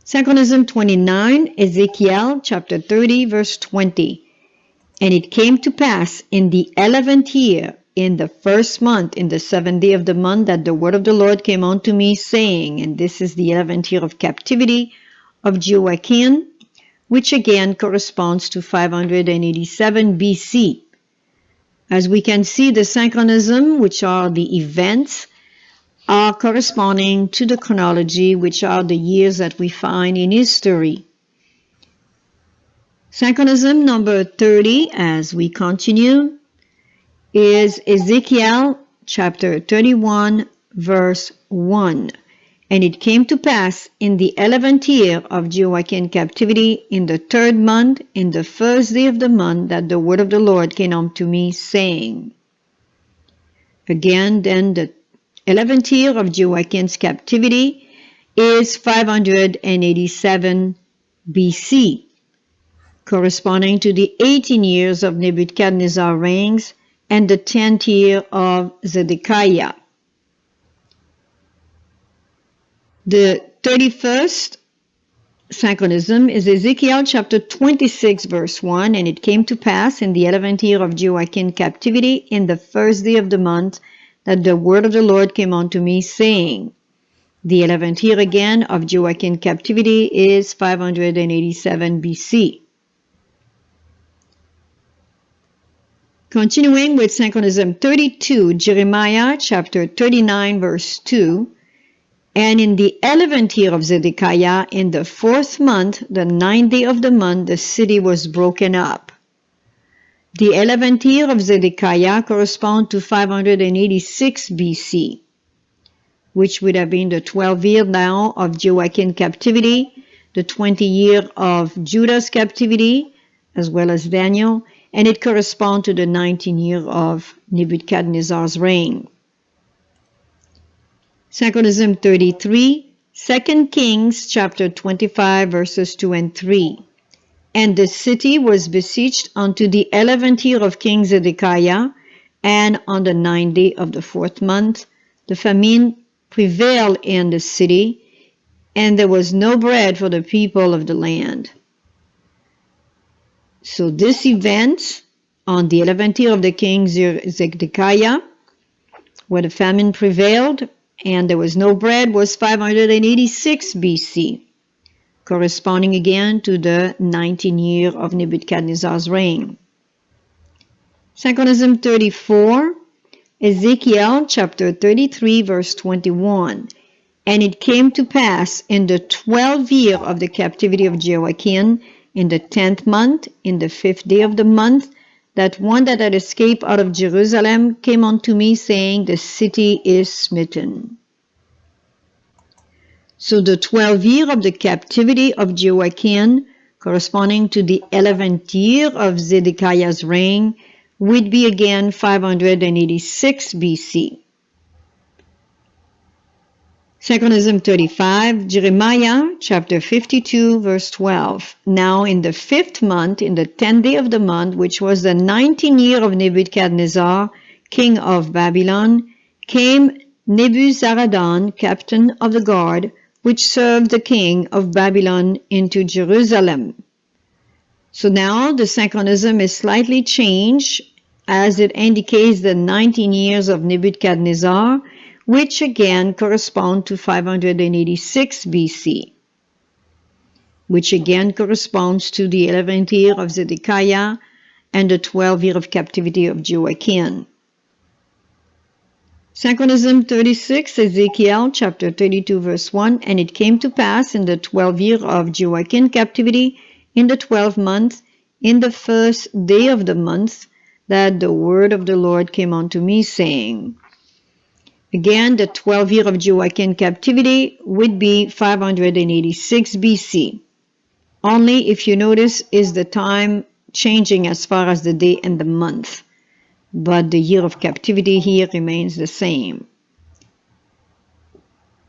Synchronism 29, Ezekiel chapter 30 verse 20. And it came to pass in the 11th year, in the first month, in the 7th day of the month, that the word of the Lord came unto me, saying, and this is the 11th year of captivity of Jehoiakim, which again corresponds to 587 BC. As we can see, the synchronism, which are the events, are corresponding to the chronology, which are the years that we find in history. Synchronism number 30, as we continue, is Ezekiel chapter 31 verse 1. And it came to pass in the 11th year of Jehoiakim's captivity, in the 3rd month, in the 1st day of the month, that the word of the Lord came unto me, saying. Again, then the 11th year of Jehoiakim's captivity is 587 BC, corresponding to the 18 years of Nebuchadnezzar's reign and the 10th year of Zedekiah. The 31st synchronism is Ezekiel chapter 26 verse 1, and it came to pass in the 11th year of Joachim's captivity in the first day of the month that the word of the Lord came unto me, saying, the 11th year again of Joachim's captivity is 587 BC. Continuing with synchronism 32, Jeremiah chapter 39 verse 2, and in the 11th year of Zedekiah, in the 4th month, the 9th day of the month, the city was broken up. The 11th year of Zedekiah corresponds to 586 BC, which would have been the 12th year now of Joachim's captivity, the 20th year of Judah's captivity, as well as Daniel, and it corresponds to the 19th year of Nebuchadnezzar's reign. Synchronism 33, 2 Kings chapter 25 verses 2 and 3. And the city was besieged unto the 11th year of King Zedekiah, and on the 9th day of the 4th month, the famine prevailed in the city, and there was no bread for the people of the land. So this event, on the 11th year of the King Zedekiah, where the famine prevailed, and there was no bread, was 586 BC, corresponding again to the 19th year of Nebuchadnezzar's reign. Synchronism 34, Ezekiel chapter 33 verse 21. And it came to pass in the 12th year of the captivity of Joachim, in the 10th month, in the 5th day of the month, that one that had escaped out of Jerusalem came unto me, saying, the city is smitten. So the 12th year of the captivity of Joachim, corresponding to the 11th year of Zedekiah's reign, would be again 586 BC. Synchronism 35, Jeremiah chapter 52 verse 12. Now in the 5th month, in the 10th day of the month, which was the 19th year of Nebuchadnezzar, king of Babylon, came Nebuzaradan, captain of the guard, which served the king of Babylon, into Jerusalem. So now the synchronism is slightly changed, as it indicates the 19 years of Nebuchadnezzar, which again correspond to 586 BC, which again corresponds to the 11th year of Zedekiah and the 12th year of captivity of Joachim. Synchronism 36, Ezekiel chapter 32 verse 1, and it came to pass in the 12th year of Joachim's captivity, in the 12th month, in the 1st day of the month, that the word of the Lord came unto me, saying, again, the 12th year of Joachim's captivity would be 586 BC. Only, if you notice, is the time changing as far as the day and the month, but the year of captivity here remains the same.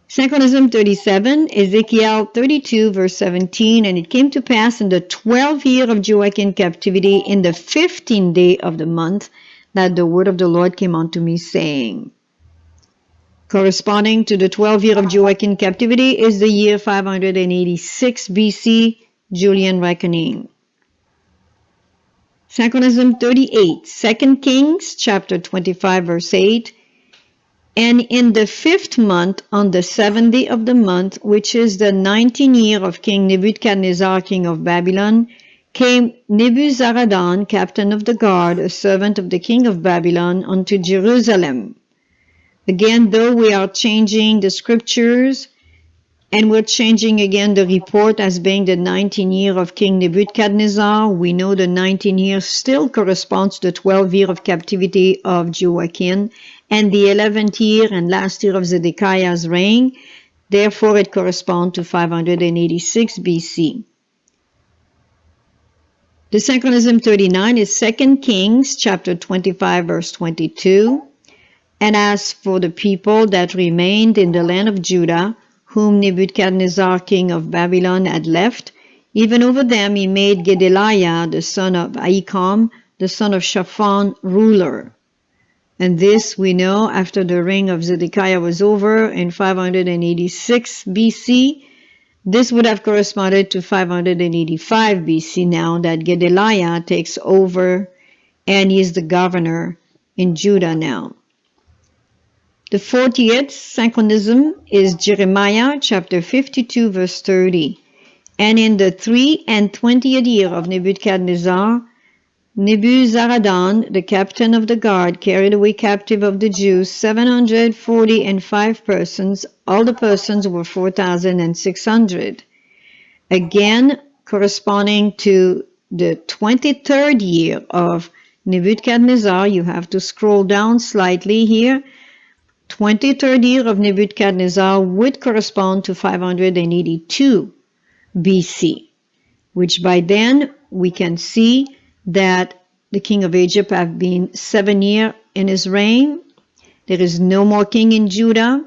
Synchronism 37, Ezekiel 32 verse 17, and it came to pass in the 12th year of Joachim's captivity, in the 15th day of the month, that the word of the Lord came unto me, saying, corresponding to the 12th year of Joachim's captivity is the year 586 BC, Julian reckoning. Synchronism 38, 2 Kings chapter 25 verse 8, and in the 5th month, on the 7th day of the month, which is the 19th year of King Nebuchadnezzar, king of Babylon, came Nebuzaradan, captain of the guard, a servant of the king of Babylon, unto Jerusalem. Again, though we are changing the scriptures, and we're changing again the report as being the 19th year of King Nebuchadnezzar, we know the 19th year still corresponds to the 12th year of captivity of Joachim, and the 11th year and last year of Zedekiah's reign. Therefore, it corresponds to 586 BC. The synchronism 39 is 2 Kings chapter 25 verse 22. And as for the people that remained in the land of Judah, whom Nebuchadnezzar king of Babylon had left, Even over them he made Gedaliah, the son of Ahikam, the son of Shaphan, ruler. And this we know after the reign of Zedekiah was over in 586 BC. This would have corresponded to 585 BC now that Gedaliah takes over and he is the governor in Judah now. The 40th synchronism is Jeremiah chapter 52 verse 30. And in the 23rd year of Nebuchadnezzar, Nebuzaradan, the captain of the guard, carried away captive of the Jews 745 persons. All the persons were 4,600. Again, corresponding to the 23rd year of Nebuchadnezzar, you have to scroll down slightly here. 23rd year of Nebuchadnezzar would correspond to 582 BC, which by then we can see that the king of Egypt have been 7 years in his reign. There is no more king in Judah.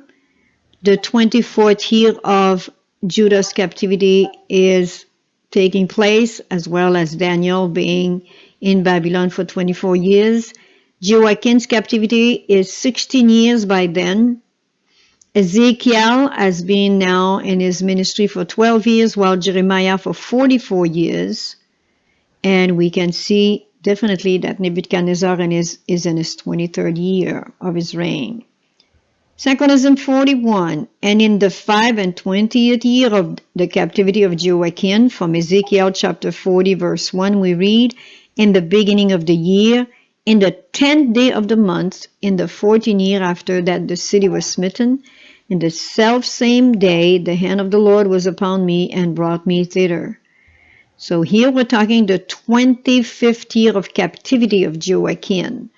The 24th year of Judah's captivity is taking place, as well as Daniel being in Babylon for 24 years. Jehoiakim's captivity is 16 years by then. Ezekiel has been now in his ministry for 12 years, while Jeremiah for 44 years. And we can see definitely that Nebuchadnezzar is in his 23rd year of his reign. Synchronism 41. And in the 25th year of the captivity of Jehoiakim, from Ezekiel chapter 40 verse 1, we read, in the beginning of the year, in the 10th day of the month, in the 14th year after that the city was smitten, in the selfsame day the hand of the Lord was upon me and brought me thither. So here we're talking the 25th year of captivity of Jehoiakim.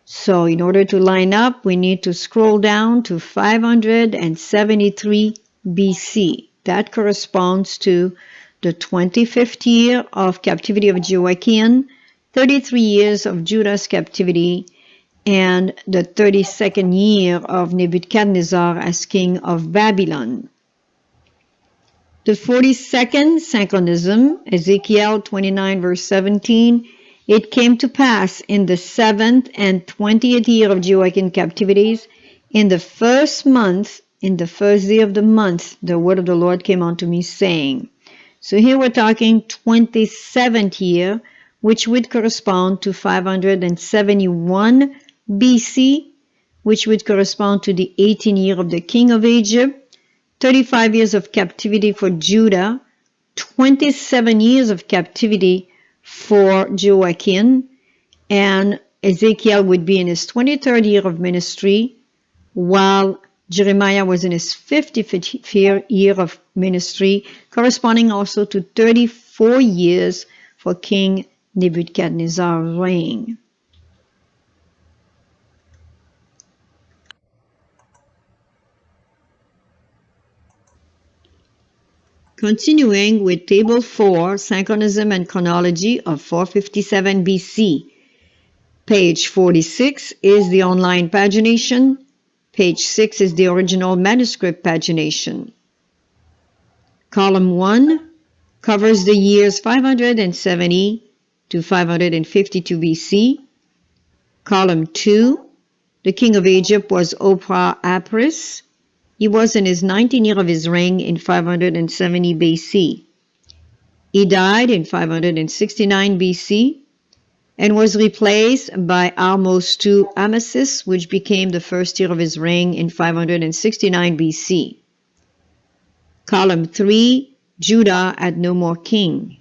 So in order to line up, we need to scroll down to 573 BC. That corresponds to the 25th year of captivity of Jehoiakim, 33 years of Judah's captivity, and the 32nd year of Nebuchadnezzar as king of Babylon. The 42nd synchronism, Ezekiel 29 verse 17, it came to pass in the 7th and 20th year of Jehoiakim captivities, in the first month, in the first day of the month, the word of the Lord came unto me, saying. So here we're talking 27th year, which would correspond to 571 BC, which would correspond to the 18th year of the king of Egypt, 35 years of captivity for Judah, 27 years of captivity for Jehoiakim, and Ezekiel would be in his 23rd year of ministry, while Jeremiah was in his 55th year of ministry, corresponding also to 34 years for King Nebuchadnezzar's reign. Continuing with Table 4, Synchronism and Chronology of 457 BC. Page 46 is the online pagination. Page 6 is the original manuscript pagination. Column 1 covers the years 570 to 552 BC. Column 2, the king of Egypt was Artaxerxes. He was in his 19th year of his reign in 570 BC. He died in 569 BC and was replaced by Ahmose II Amasis, which became the first year of his reign in 569 BC. Column 3, Judah had no more king.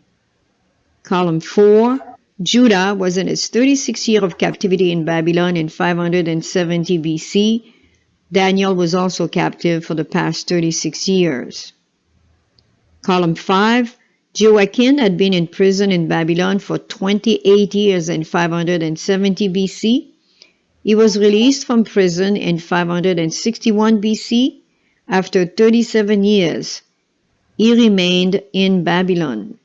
Column 4, Judah was in his 36th year of captivity in Babylon in 570 BC. Daniel was also captive for the past 36 years. Column 5, Jehoiakim had been in prison in Babylon for 28 years in 570 BC. He was released from prison in 561 BC. After 37 years, he remained in Babylon.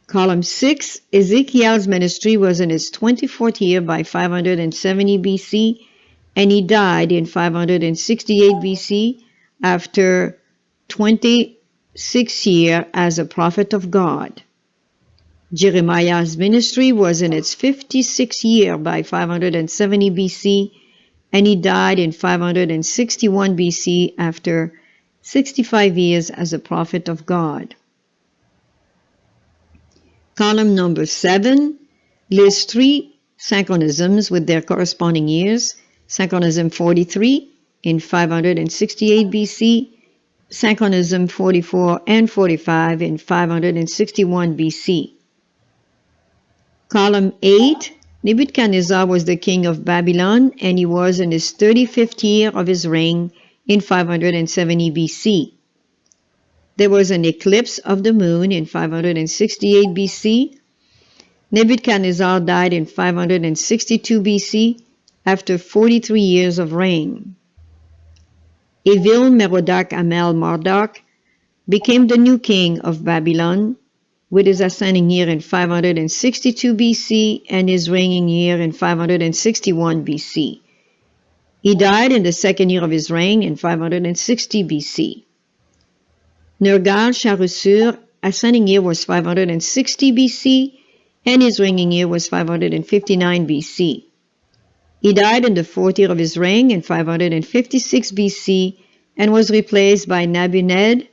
Column 6, Ezekiel's ministry was in his 24th year by 570 BC, and he died in 568 BC after 23 6 years as a prophet of God. Jeremiah's ministry was in its 56th year by 570 BC, and he died in 561 BC after 65 years as a prophet of God. Column number 7 lists 3 synchronisms with their corresponding years. Synchronism 43 in 568 BC, Synchronism 44 and 45 in 561 BC. Column 8, Nebuchadnezzar was the king of Babylon, and he was in his 35th year of his reign in 570 BC. There was an eclipse of the moon in 568 BC. Nebuchadnezzar died in 562 BC after 43 years of reign. Evil Merodach Amel Marduk became the new king of Babylon, with his ascending year in 562 BC and his reigning year in 561 BC. He died in the second year of his reign in 560 BC. Nergal-Shareser ascending year was 560 BC and his reigning year was 559 BC. He died in the fourth year of his reign in 556 BC and was replaced by Nabu-Ned,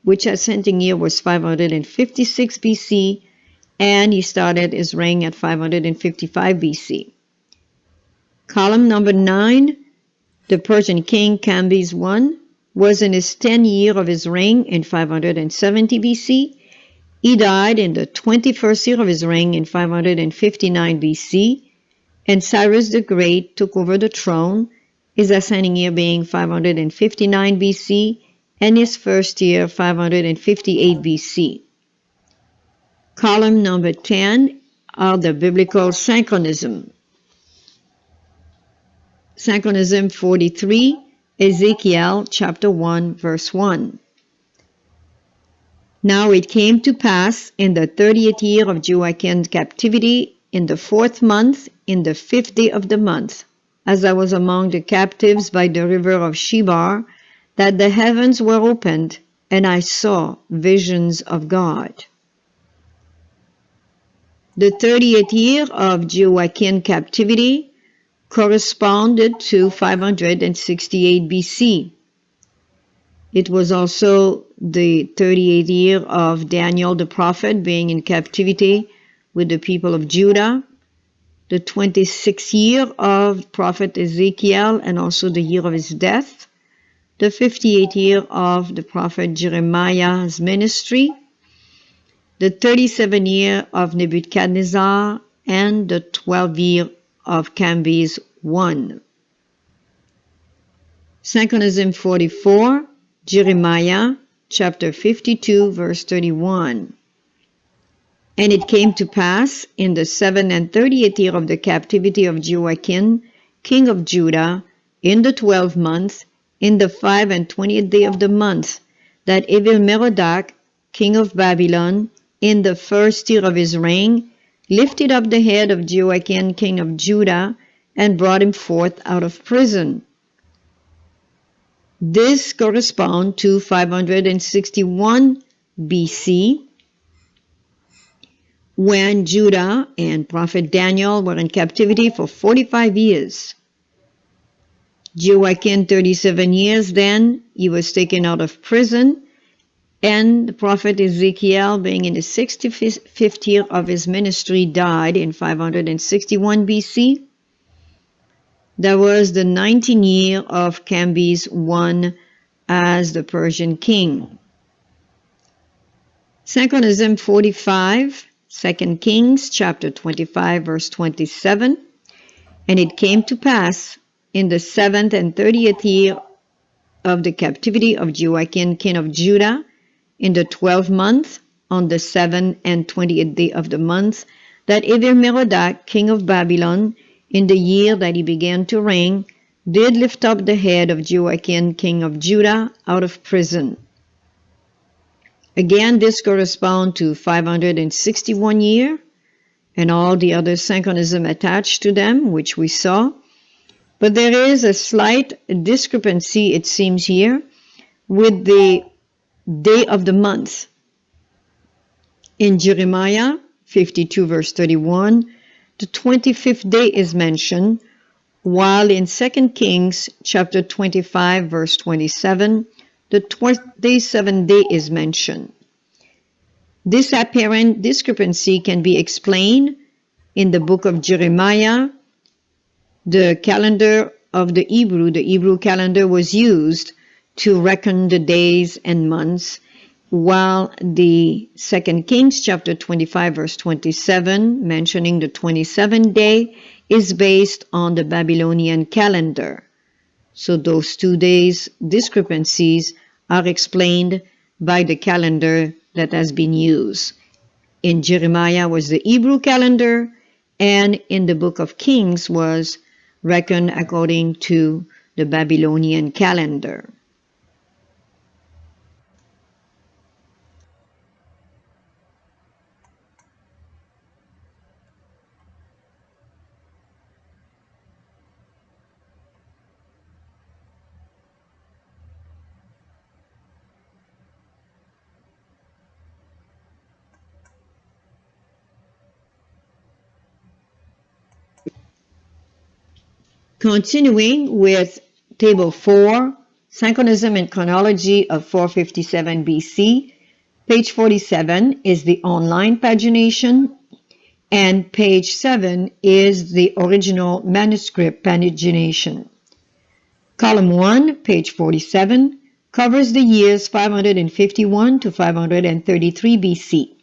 which ascending year was 556 BC, and he started his reign at 555 BC. Column number 9, the Persian king Cambyses I was in his 10th year of his reign in 570 BC. He died in the 21st year of his reign in 559 BC, and Cyrus the Great took over the throne, his ascending year being 559 BC, and his first year 558 BC. Column number 10 are the biblical synchronism. Synchronism 43, Ezekiel chapter 1 verse 1. Now it came to pass in the 30th year of Joachim's captivity, in the 4th month, in the 5th day of the month, as I was among the captives by the river of Shebar, that the heavens were opened, and I saw visions of God. The 30th year of Joachim's captivity corresponded to 568 BC. It was also the 38th year of Daniel the prophet being in captivity with the people of Judah, the 26th year of prophet Ezekiel and also the year of his death, the 58th year of the prophet Jeremiah's ministry, the 37th year of Nebuchadnezzar, and the 12th year of Cambyses I. Synchronism 44, Jeremiah chapter 52 verse 31. And it came to pass in the 7th and 30th year of the captivity of Joachim, king of Judah, in the 12th month, in the 25th day of the month, that Evil-Merodach, king of Babylon, in the first year of his reign, lifted up the head of Joachim, king of Judah, and brought him forth out of prison. This corresponds to 561 BC, when Judah and prophet Daniel were in captivity for 45 years. Joachim 37 years then, he was taken out of prison, and the prophet Ezekiel, being in the 65th year of his ministry, died in 561 BC. That was the 19th year of Cambyses I as the Persian king. Synchronism 45, 2 Kings chapter 25 verse 27. And it came to pass in the 7th and 30th year of the captivity of Joachim, king of Judah, in the 12th month, on the 7th and 20th day of the month, that Evil-Merodach, king of Babylon, in the year that he began to reign, did lift up the head of Joachim, king of Judah, out of prison. Again, this corresponds to 561 year, and all the other synchronism attached to them, which we saw. But there is a slight discrepancy, it seems here, with the day of the month. In Jeremiah 52 verse 31, the 25th day is mentioned, while in 2 Kings chapter 25 verse 27, the 27th day is mentioned. This apparent discrepancy can be explained in the book of Jeremiah. The calendar of the Hebrew calendar was used to reckon the days and months, while the 2 Kings chapter 25 verse 27, mentioning the 27th day, is based on the Babylonian calendar. So those 2 days discrepancies are explained by the calendar that has been used. In Jeremiah was the Hebrew calendar, and in the book of Kings was reckoned according to the Babylonian calendar. Continuing with Table 4, Synchronism and Chronology of 457 BC, page 47 is the online pagination, and page 7 is the original manuscript pagination. Column 1, page 47, covers the years 551 to 533 BC.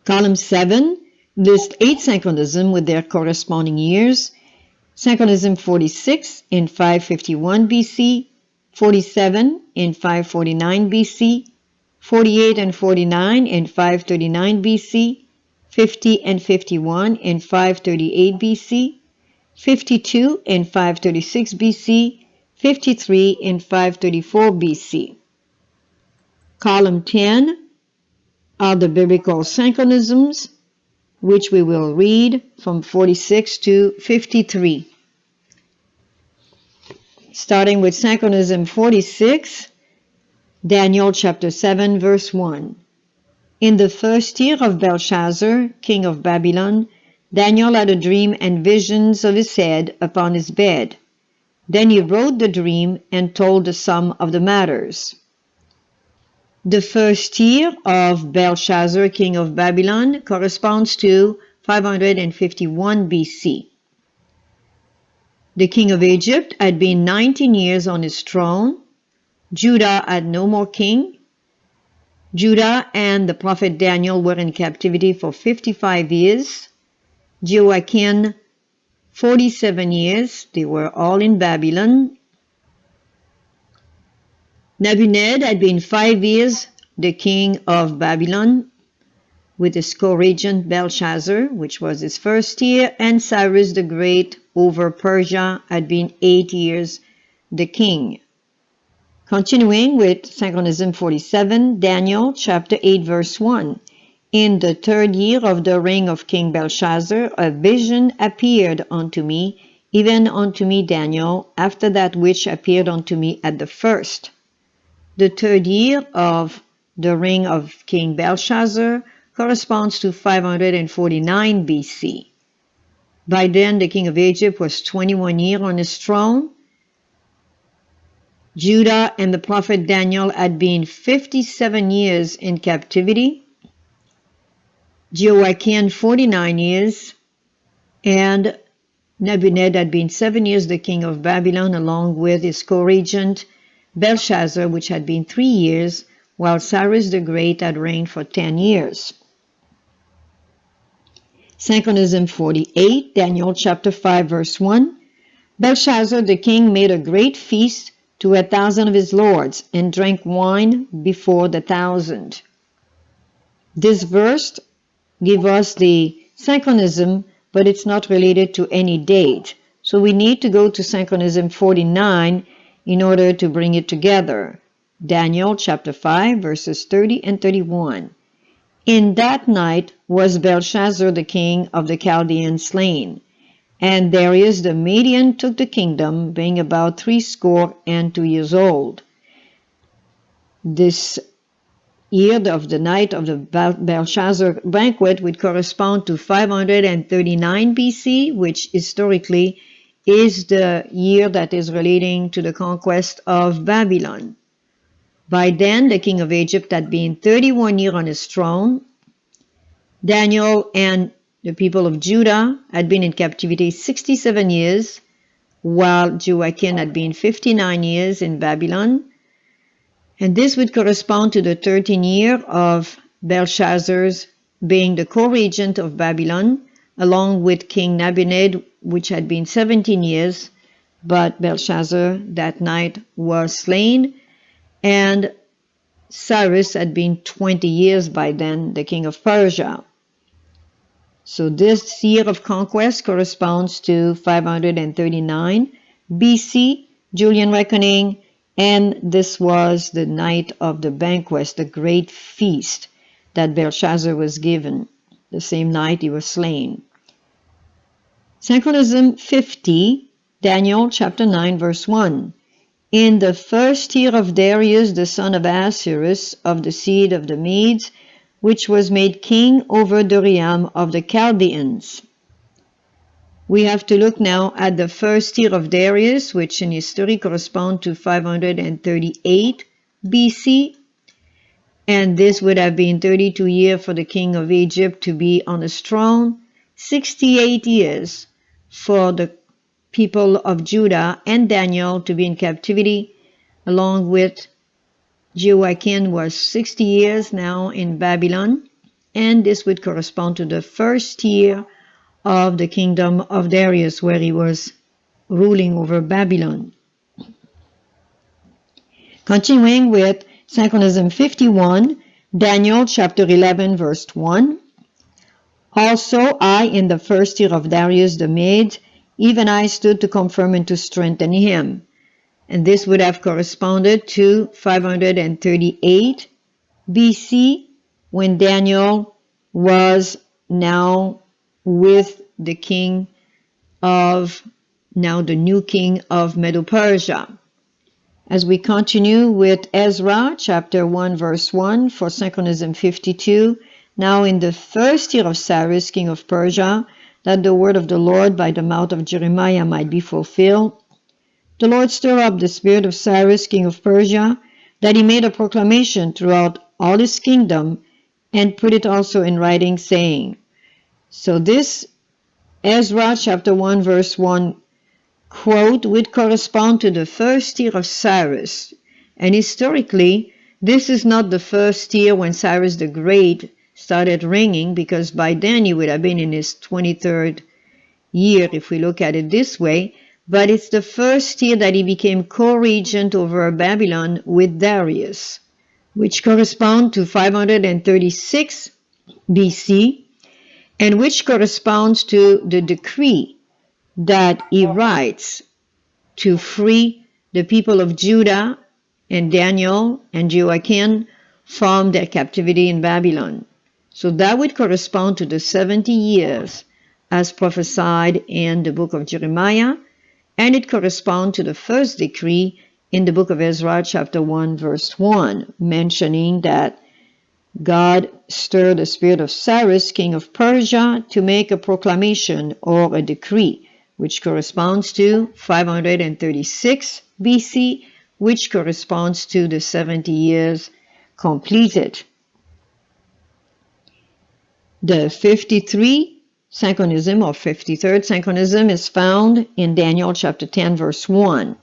Column 7 lists 8 synchronism with their corresponding years. Synchronism 46 in 551 BC, 47 in 549 BC, 48 and 49 in 539 BC, 50 and 51 in 538 BC, 52 in 536 BC, 53 in 534 BC. Column 10 are the biblical synchronisms, which we will read from 46 to 53. Starting with Synchronism 46, Daniel chapter 7 verse 1. In the first year of Belshazzar, king of Babylon, Daniel had a dream and visions of his head upon his bed. Then he wrote the dream and told the sum of the matters. The first year of Belshazzar, king of Babylon, corresponds to 551 BC. The king of Egypt had been 19 years on his throne. Judah had no more king. Judah and the prophet Daniel were in captivity for 55 years. Jehoiakim, 47 years. They were all in Babylon. Nebuchadnezzar had been 5 years the king of Babylon, with his co-regent Belshazzar, which was his first year, and Cyrus the Great over Persia had been 8 years the king. Continuing with Synchronism 47, Daniel chapter 8 verse 1. In the 3rd year of the reign of King Belshazzar, a vision appeared unto me, even unto me Daniel, after that which appeared unto me at the first. The 3rd year of the reign of King Belshazzar corresponds to 549 BC. By then, the king of Egypt was 21 years on his throne. Judah and the prophet Daniel had been 57 years in captivity. Jehoiakim 49 years, and Nebuchadnezzar had been 7 years the king of Babylon, along with his co-regent Belshazzar, which had been 3 years, while Cyrus the Great had reigned for 10 years. Synchronism 48, Daniel chapter 5 verse 1. Belshazzar the king made a great feast to 1,000 of his lords, and drank wine before the 1,000. This verse gives us the synchronism, but it's not related to any date. So we need to go to Synchronism 49 in order to bring it together. Daniel chapter 5 verses 30 and 31. In that night was Belshazzar the king of the Chaldeans slain, and Darius the Median took the kingdom, being about 62 years old. This year of the night of the Belshazzar banquet would correspond to 539 BC, which historically is the year that is relating to the conquest of Babylon. By then, the king of Egypt had been 31 years on his throne. Daniel and the people of Judah had been in captivity 67 years, while Joachim had been 59 years in Babylon. And this would correspond to the 13th year of Belshazzar's being the co-regent of Babylon, along with King Nebuchadnezzar, which had been 17 years, but Belshazzar that night was slain, and Cyrus had been 20 years by then, the king of Persia. So this year of conquest corresponds to 539 BC, Julian reckoning, and this was the night of the banquet, the great feast that Belshazzar was given, the same night he was slain. Synchronism 50, Daniel chapter 9, verse 1. In the first year of Darius, the son of Ahasuerus, of the seed of the Medes, which was made king over the realm of the Chaldeans. We have to look now at the first year of Darius, which in history corresponds to 538 BC. And this would have been 32 years for the king of Egypt to be on his throne, 68 years for the people of Judah and Daniel to be in captivity, along with Joachim was 60 years now in Babylon, and this would correspond to the first year of the kingdom of Darius, where he was ruling over Babylon. Continuing with Synchronism 51, Daniel chapter 11, verse 1. Also I, in the first year of Darius the Mede, even I stood to confirm and to strengthen him. And this would have corresponded to 538 BC, when Daniel was now with the king of, now the new king of Medo-Persia. As we continue with Ezra chapter 1 verse 1 for Synchronism 52, now in the first year of Cyrus king of Persia, that the word of the Lord by the mouth of Jeremiah might be fulfilled, the Lord stirred up the spirit of Cyrus king of Persia, that he made a proclamation throughout all his kingdom, and put it also in writing, saying. So this Ezra chapter 1 verse 1 quote would correspond to the first year of Cyrus. And historically, this is not the first year when Cyrus the Great started reigning, because by then he would have been in his 23rd year, if we look at it this way. But it's the first year that he became co-regent over Babylon with Darius, which corresponds to 536 BC, and which corresponds to the decree that he writes to free the people of Judah and Daniel and Joachim from their captivity in Babylon. So that would correspond to the 70 years as prophesied in the book of Jeremiah, and it corresponds to the first decree in the book of Ezra chapter 1 verse 1, mentioning that God stirred the spirit of Cyrus, king of Persia, to make a proclamation or a decree, which corresponds to 536 BC, which corresponds to the 70 years completed. The 53 Synchronism or 53rd Synchronism is found in Daniel chapter 10 verse 1.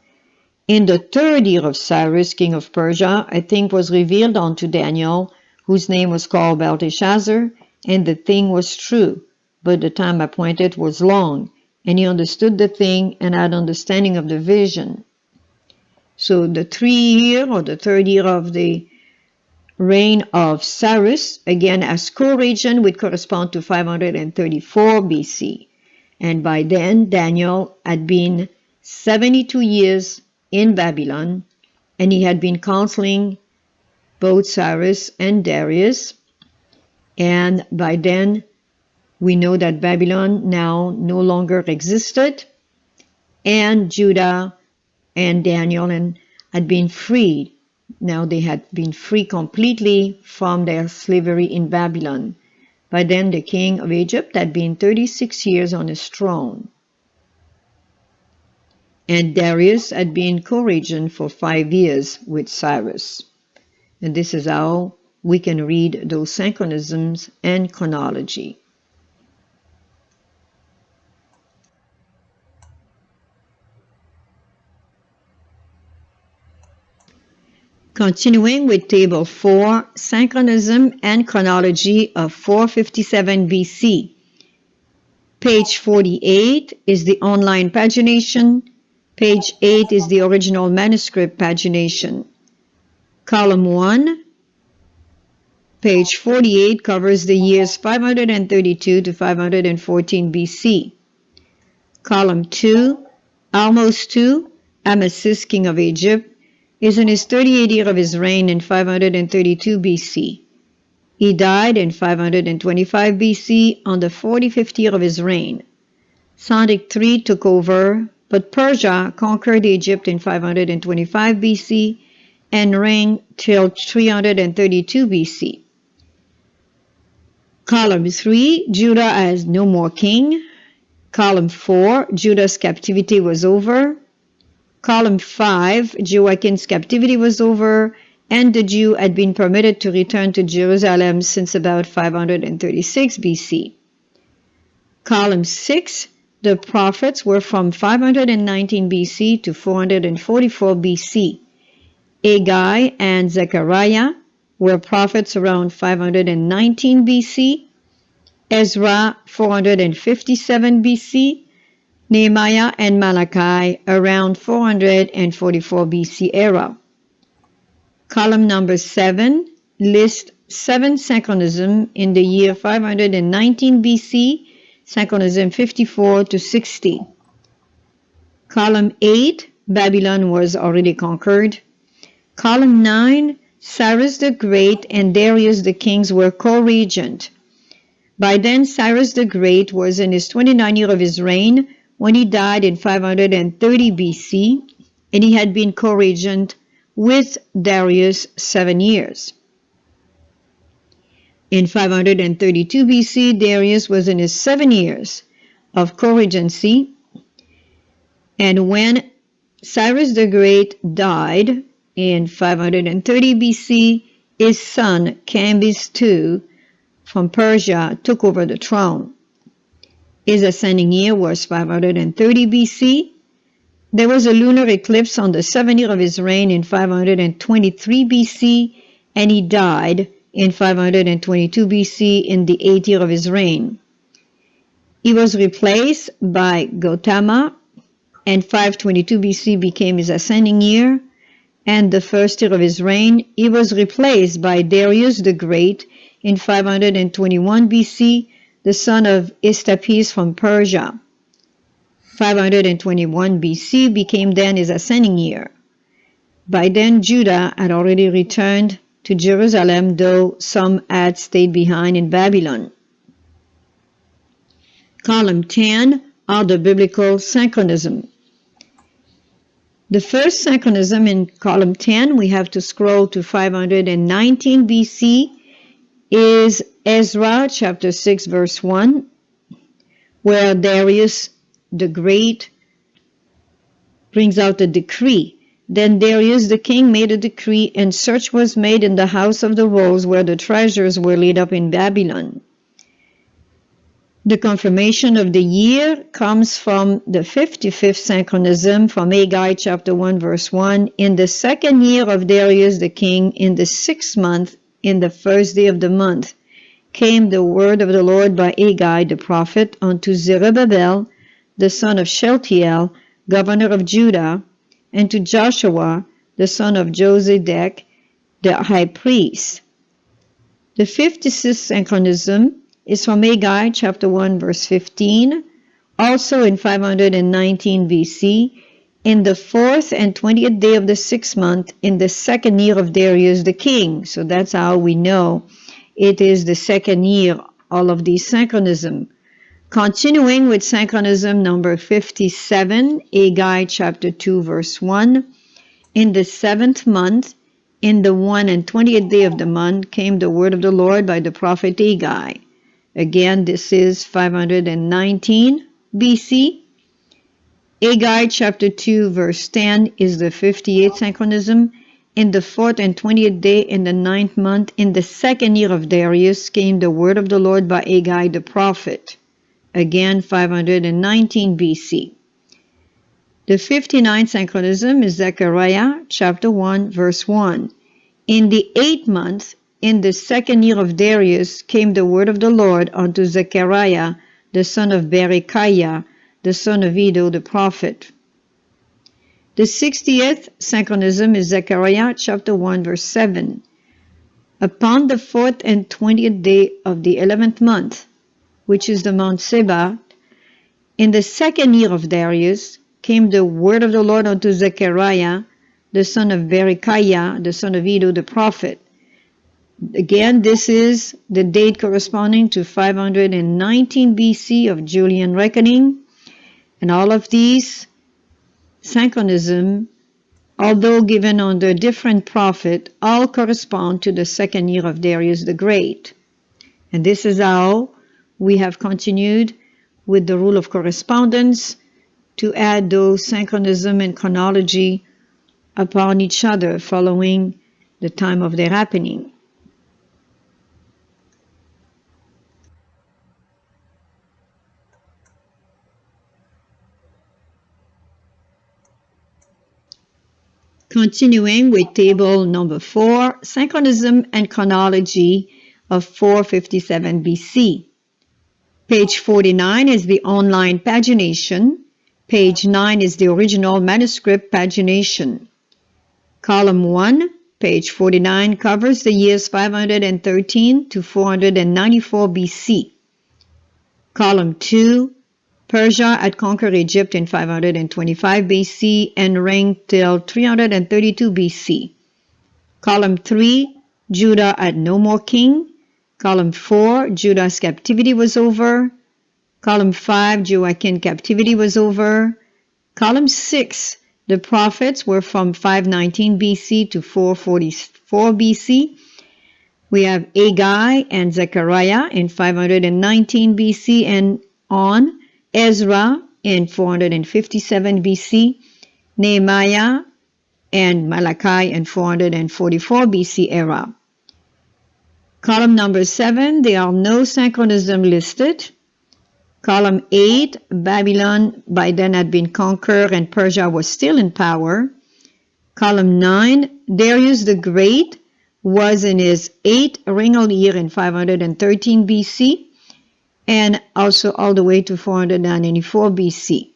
In the third year of Cyrus, king of Persia, a thing was revealed unto Daniel, whose name was called Belteshazzar, and the thing was true, but the time appointed was long, and he understood the thing and had understanding of the vision. So the 3rd year or the 3rd year of the reign of Cyrus, again as co-regent, would correspond to 534 BC. And by then, Daniel had been 72 years in Babylon, and he had been counseling both Cyrus and Darius. And by then, we know that Babylon now no longer existed, and Judah and Daniel had been freed Now they had been free completely from their slavery in Babylon. By then the king of Egypt had been 36 years on his throne. And Darius had been co-regent for 5 years with Cyrus. And this is how we can read those synchronisms and chronology. Continuing with Table 4, Synchronism and Chronology of 457 BC. Page 48 is the online pagination. Page 8 is the original manuscript pagination. Column 1, page 48 covers the years 532 to 514 BC. Column 2, Almost 2, Amasis, king of Egypt, is in his 38th year of his reign in 532 BC. He died in 525 BC on the 45th year of his reign. Sondic III took over, but Persia conquered Egypt in 525 BC and reigned till 332 BC. Column 3, Judah has no more king. Column 4, Judah's captivity was over. Column 5, Joachim's captivity was over, and the Jew had been permitted to return to Jerusalem since about 536 BC. Column 6, the prophets were from 519 BC to 444 BC. Haggai and Zechariah were prophets around 519 BC. Ezra 457 BC. Nehemiah and Malachi around 444 BC era. Column number 7 lists 7 synchronism in the year 519 BC, synchronism 54 to 60. Column 8, Babylon was already conquered. Column 9, Cyrus the Great and Darius the kings were co-regent. By then Cyrus the Great was in his 29th year of his reign when he died in 530 BC, and he had been co-regent with Darius 7 years. In 532 BC, Darius was in his 7 years of co-regency, and when Cyrus the Great died in 530 BC, his son Cambyses II from Persia took over the throne. His ascending year was 530 BC. There was a lunar eclipse on the 7th year of his reign in 523 BC, and he died in 522 BC in the 8th year of his reign. He was replaced by Gautama, and 522 BC became his ascending year, and the 1st year of his reign, he was replaced by Darius the Great in 521 BC, the son of Istapes from Persia. 521 BC became then his ascending year. By then Judah had already returned to Jerusalem, though some had stayed behind in Babylon. Column 10 are the biblical synchronism. The first synchronism in column 10, we have to scroll to 519 BC, is Ezra chapter 6 verse 1, where Darius the Great brings out a decree. Then Darius the king made a decree, and search was made in the house of the rolls where the treasures were laid up in Babylon. The confirmation of the year comes from the 55th synchronism from Haggai chapter 1 verse 1. In the 2nd year of Darius the king, in the 6th month, in the 1st day of the month, came the word of the Lord by Haggai the prophet unto Zerubbabel, the son of Shealtiel, governor of Judah, and to Joshua, the son of Josedech, the high priest. The 56th synchronism is from Haggai chapter 1 verse 15, also in 519 BC, in the 4th and 20th day of the 6th month, in the 2nd year of Darius the king. So that's how we know it is the 2nd year, all of these synchronism. Continuing with synchronism number 57, Haggai chapter 2 verse 1, in the 7th month, in the 21st day of the month came the word of the Lord by the prophet Haggai. Again, this is 519 BC. Haggai chapter 2 verse 10 is the 58th synchronism. In the 4th and 20th day in the 9th month, in the 2nd year of Darius, came the word of the Lord by Haggai the prophet. Again, 519 BC. The 59th synchronism is Zechariah chapter 1 verse 1. In the 8th month, in the 2nd year of Darius, came the word of the Lord unto Zechariah, the son of Berechiah, the son of Iddo the prophet. The 60th synchronism is Zechariah chapter 1 verse 7. Upon the 4th and 20th day of the 11th month, which is the month Sebat, in the 2nd year of Darius, came the word of the Lord unto Zechariah, the son of Berechiah, the son of Iddo the prophet. Again, this is the date corresponding to 519 BC of Julian reckoning, and all of these synchronism, although given under a different prophet, all correspond to the 2nd year of Darius the Great. And this is how we have continued with the rule of correspondence to add those synchronism and chronology upon each other following the time of their happening. Continuing with table number 4, Synchronism and Chronology of 457 BC. Page 49 is the online pagination. Page 9 is the original manuscript pagination. Column 1, page 49, covers the years 513 to 494 BC. Column 2, Persia had conquered Egypt in 525 BC and reigned till 332 BC. Column 3, Judah had no more king. Column 4, Judah's captivity was over. Column 5, Joachim captivity was over. Column 6, the prophets were from 519 BC to 444 BC. We have Haggai and Zechariah in 519 BC and on. Ezra in 457 BC, Nehemiah and Malachi in 444 BC era. Column number 7, there are no synchronism listed. Column 8, Babylon by then had been conquered and Persia was still in power. Column 9, Darius the Great was in his 8th regnal year in 513 BC. And also all the way to 494 BC.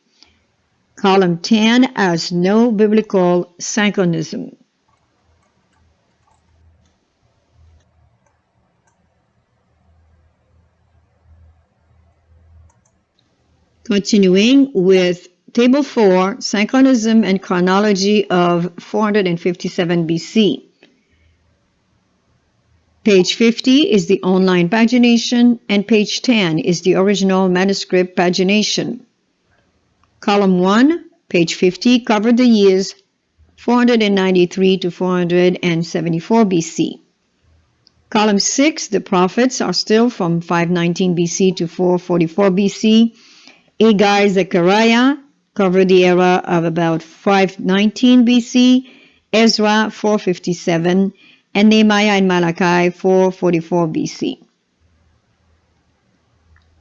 Column 10 has no biblical synchronism. Continuing with Table 4, Synchronism and Chronology of 457 BC. Page 50 is the online pagination, and page 10 is the original manuscript pagination. Column 1, page 50, covered the years 493 to 474 BC. Column 6, the prophets are still from 519 BC to 444 BC. Haggai, Zechariah cover the era of about 519 BC. Ezra, 457 and Nehemiah and Malachi, 444 BC.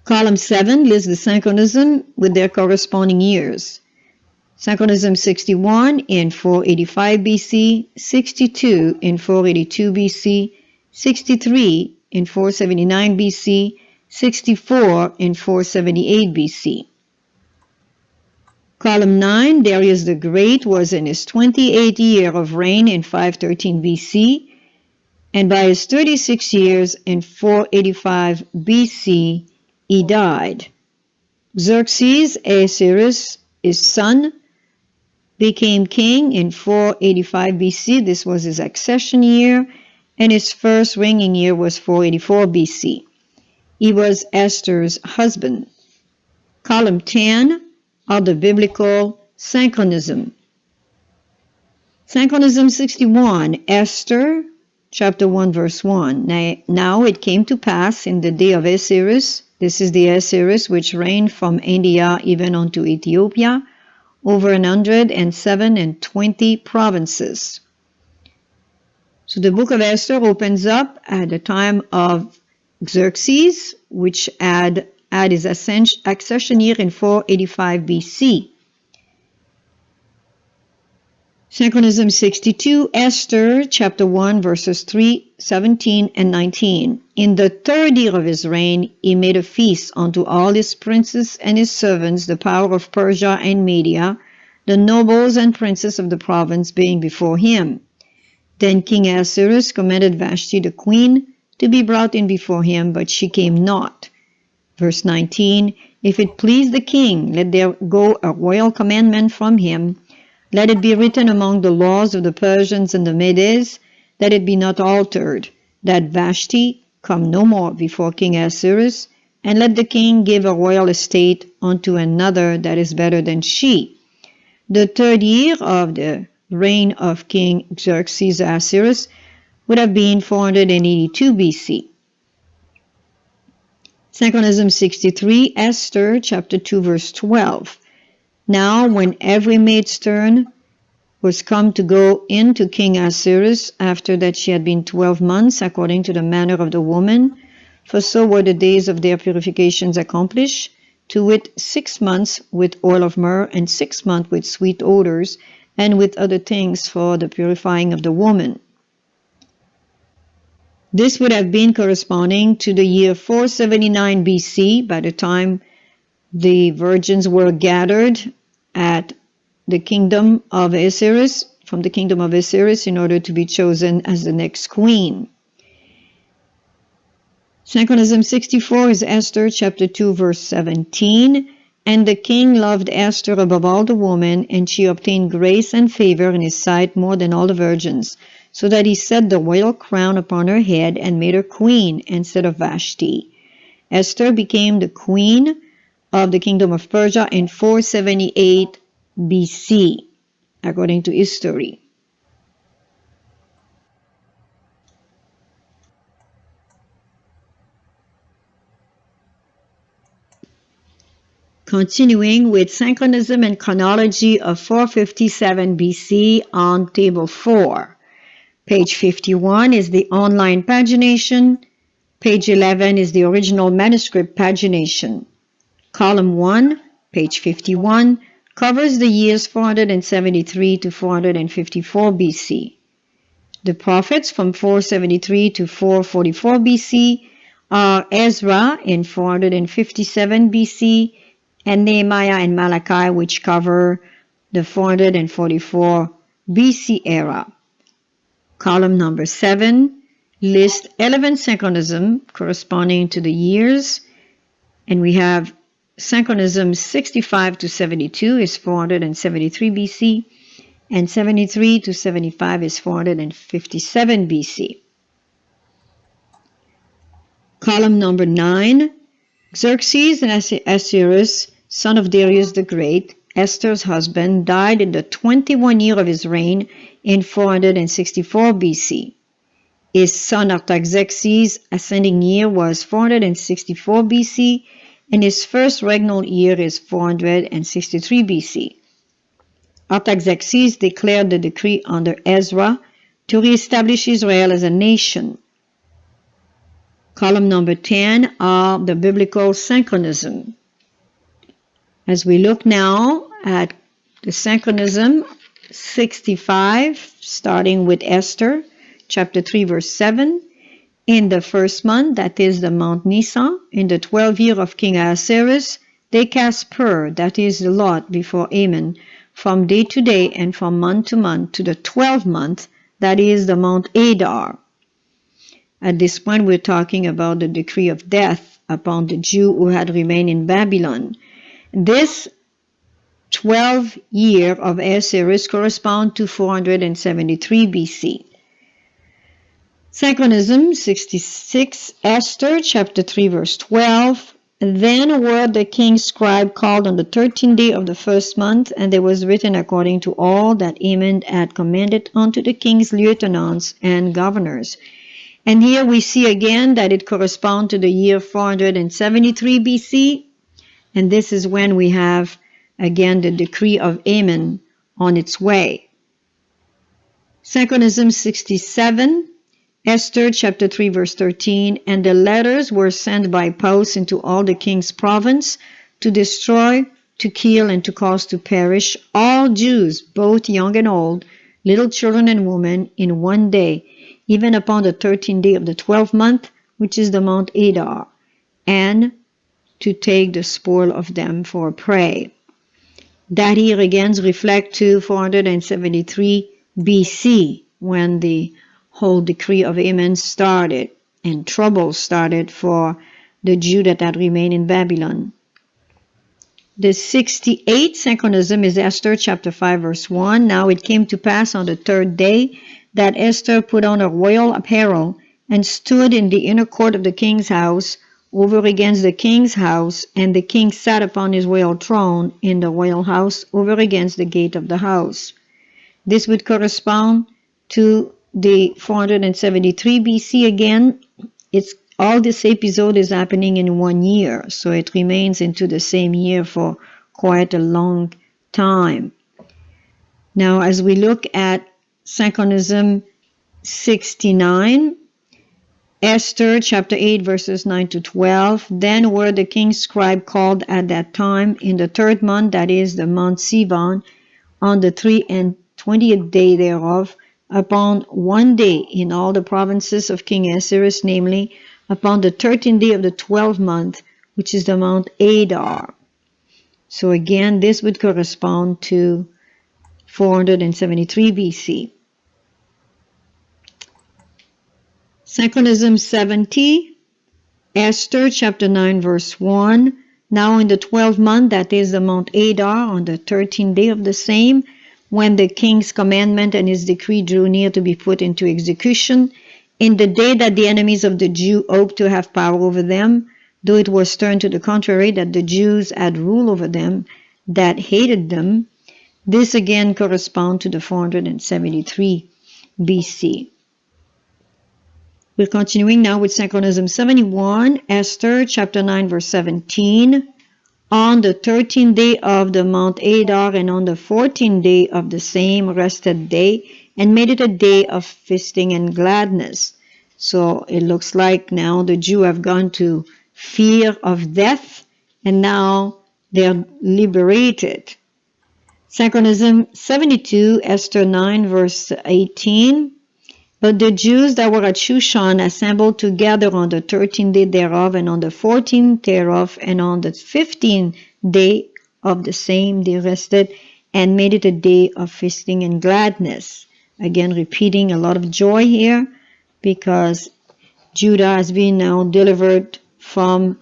Column 7 lists the synchronism with their corresponding years. Synchronism 61 in 485 BC, 62 in 482 BC, 63 in 479 BC, 64 in 478 BC. Column 9, Darius the Great was in his 28th year of reign in 513 BC, and by his 36 years in 485 BC, he died. Xerxes, Ahasuerus, his son, became king in 485 BC. This was his accession year, and his first reigning year was 484 BC. He was Esther's husband. Column 10 are the biblical synchronism. Synchronism 61, Esther, chapter 1, verse 1. Now it came to pass in the day of Osiris, this is the Osiris which reigned from India even unto Ethiopia, over 127 provinces. So the book of Esther opens up at the time of Xerxes, which had his accession year in 485 BC. Synchronism 62, Esther, chapter 1, verses 3, 17, and 19. In the 3rd year of his reign, he made a feast unto all his princes and his servants, the power of Persia and Media, the nobles and princes of the province being before him. Then King Ahasuerus commanded Vashti the queen to be brought in before him, but she came not. Verse 19, If it please the king, let there go a royal commandment from him. Let it be written among the laws of the Persians and the Medes, that it be not altered, that Vashti come no more before King Ahasuerus, and let the king give a royal estate unto another that is better than she. The 3rd year of the reign of King Xerxes Ahasuerus would have been 482 BC. Synchronism 63, Esther, chapter 2, verse 12. Now, when every maid's turn was come to go in to King Ahasuerus, after that she had been 12 months, according to the manner of the woman, for so were the days of their purifications accomplished, to wit 6 months with oil of myrrh, and 6 months with sweet odors, and with other things for the purifying of the woman. This would have been corresponding to the year 479 BC, by the time the virgins were gathered at the kingdom of Osiris, from the kingdom of Osiris, in order to be chosen as the next queen. Synchronism 64 is Esther chapter 2, verse 17. And the king loved Esther above all the women, and she obtained grace and favor in his sight more than all the virgins, so that he set the royal crown upon her head and made her queen instead of Vashti. Esther became the queen of the kingdom of Persia in 478 BC, according to history. Continuing with Synchronism and Chronology of 457 BC on Table 4. Page 51 is the online pagination. Page 11 is the original manuscript pagination. Column 1, page 51, covers the years 473 to 454 BC. The prophets from 473 to 444 BC are Ezra in 457 BC and Nehemiah and Malachi, which cover the 444 BC era. Column number 7 lists 11 synchronism corresponding to the years, and we have Synchronism 65 to 72 is 473 BC, and 73 to 75 is 457 BC. Column number 9, Xerxes and Ahasuerus, son of Darius the Great, Esther's husband, died in the 21st year of his reign in 464 BC. His son Artaxerxes' ascending year was 464 BC, and his first regnal year is 463 BC. Artaxerxes declared the decree under Ezra to reestablish Israel as a nation. Column number 10 are the biblical synchronism. As we look now at the synchronism 65, starting with Esther, chapter 3, verse 7, in the first month, that is the month Nisan, in the 12th year of King Ahasuerus, they cast pur, that is the lot, before Haman, from day to day and from month to month, to the 12th month, that is the month Adar. At this point, we're talking about the decree of death upon the Jew who had remained in Babylon. This 12th year of Ahasuerus corresponds to 473 BC. Synchronism 66, Esther chapter 3 verse 12. Then were the king's scribe called on the 13th day of the first month, and there was written according to all that Haman had commanded unto the king's lieutenants and governors. And here we see again that it corresponds to the year 473 BC, and this is when we have again the decree of Haman on its way. Synchronism 67, Esther chapter 3 verse 13, and the letters were sent by post into all the king's province to destroy, to kill, and to cause to perish all Jews, both young and old, little children and women, in one day, even upon the 13th day of the 12th month, which is the month Adar, and to take the spoil of them for prey. That here again reflects to 473 BC, when the whole decree of Haman started, and trouble started for the Jew that had remained in Babylon. The 68th synchronism is Esther chapter 5 verse 1. Now it came to pass on the third day that Esther put on her royal apparel and stood in the inner court of the king's house over against the king's house, and the king sat upon his royal throne in the royal house over against the gate of the house. This would correspond to the 473 BC again. All this episode is happening in 1 year, so it remains into the same year for quite a long time. Now, as we look at Synchronism 69, Esther chapter 8 verses 9 to 12, then were the king's scribe called at that time in the third month, that is the month Sivan, on the 23rd day thereof, upon one day in all the provinces of King Ahasuerus, namely, upon the 13th day of the 12th month, which is the month Adar. So again, this would correspond to 473 BC. Synchronism 70, Esther chapter 9 verse 1. Now in the 12th month, that is the month Adar, on the 13th day of the same, when the king's commandment and his decree drew near to be put into execution, in the day that the enemies of the Jew hoped to have power over them, though it was turned to the contrary, that the Jews had rule over them, that hated them, this again corresponds to the 473 BC. We're continuing now with Synchronism 71, Esther chapter 9 verse 17. On the 13th day of the month Adar, and on the 14th day of the same rested day, and made it a day of feasting and gladness. So it looks like now the Jews have gone to fear of death, and now they're liberated. Synchronism 72, Esther 9 verse 18. But the Jews that were at Shushan assembled together on the 13th day thereof, and on the 14th thereof, and on the 15th day of the same they rested, and made it a day of feasting and gladness. Again, repeating a lot of joy here, because Judah has been now delivered from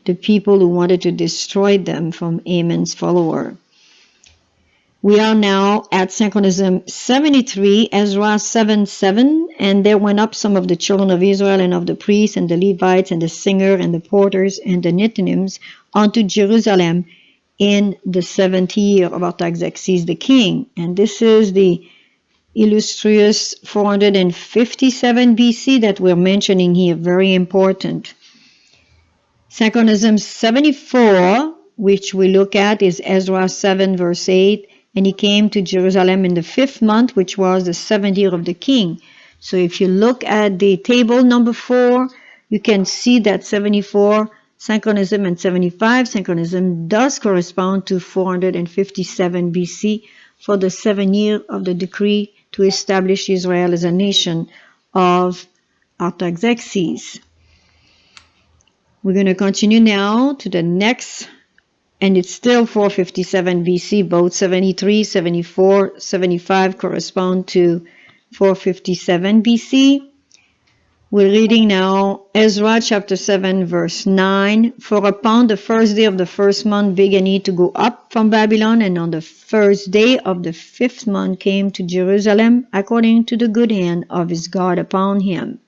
the people who wanted to destroy them, from Haman's follower. We are now at Synchronism 73, Ezra 7:7, and there went up some of the children of Israel and of the priests and the Levites and the singers and the porters and the Nethinims unto Jerusalem in the 7th year of Artaxerxes the king. And this is the illustrious 457 BC that we're mentioning here, very important. Synchronism 74, which we look at, is Ezra 7 verse 8. And he came to Jerusalem in the 5th month, which was the 7th year of the king. So if you look at the table number 4, you can see that 74 synchronism and 75 synchronism does correspond to 457 BC for the 7th year of the decree to establish Israel as a nation of Artaxerxes. We're going to continue now to the next, and it's still 457 BC. Both 73, 74, 75 correspond to 457 BC. We're reading now Ezra chapter 7 verse 9. For upon the first day of the first month began he to go up from Babylon, and on the first day of the 5th month came to Jerusalem, according to the good hand of his God upon him.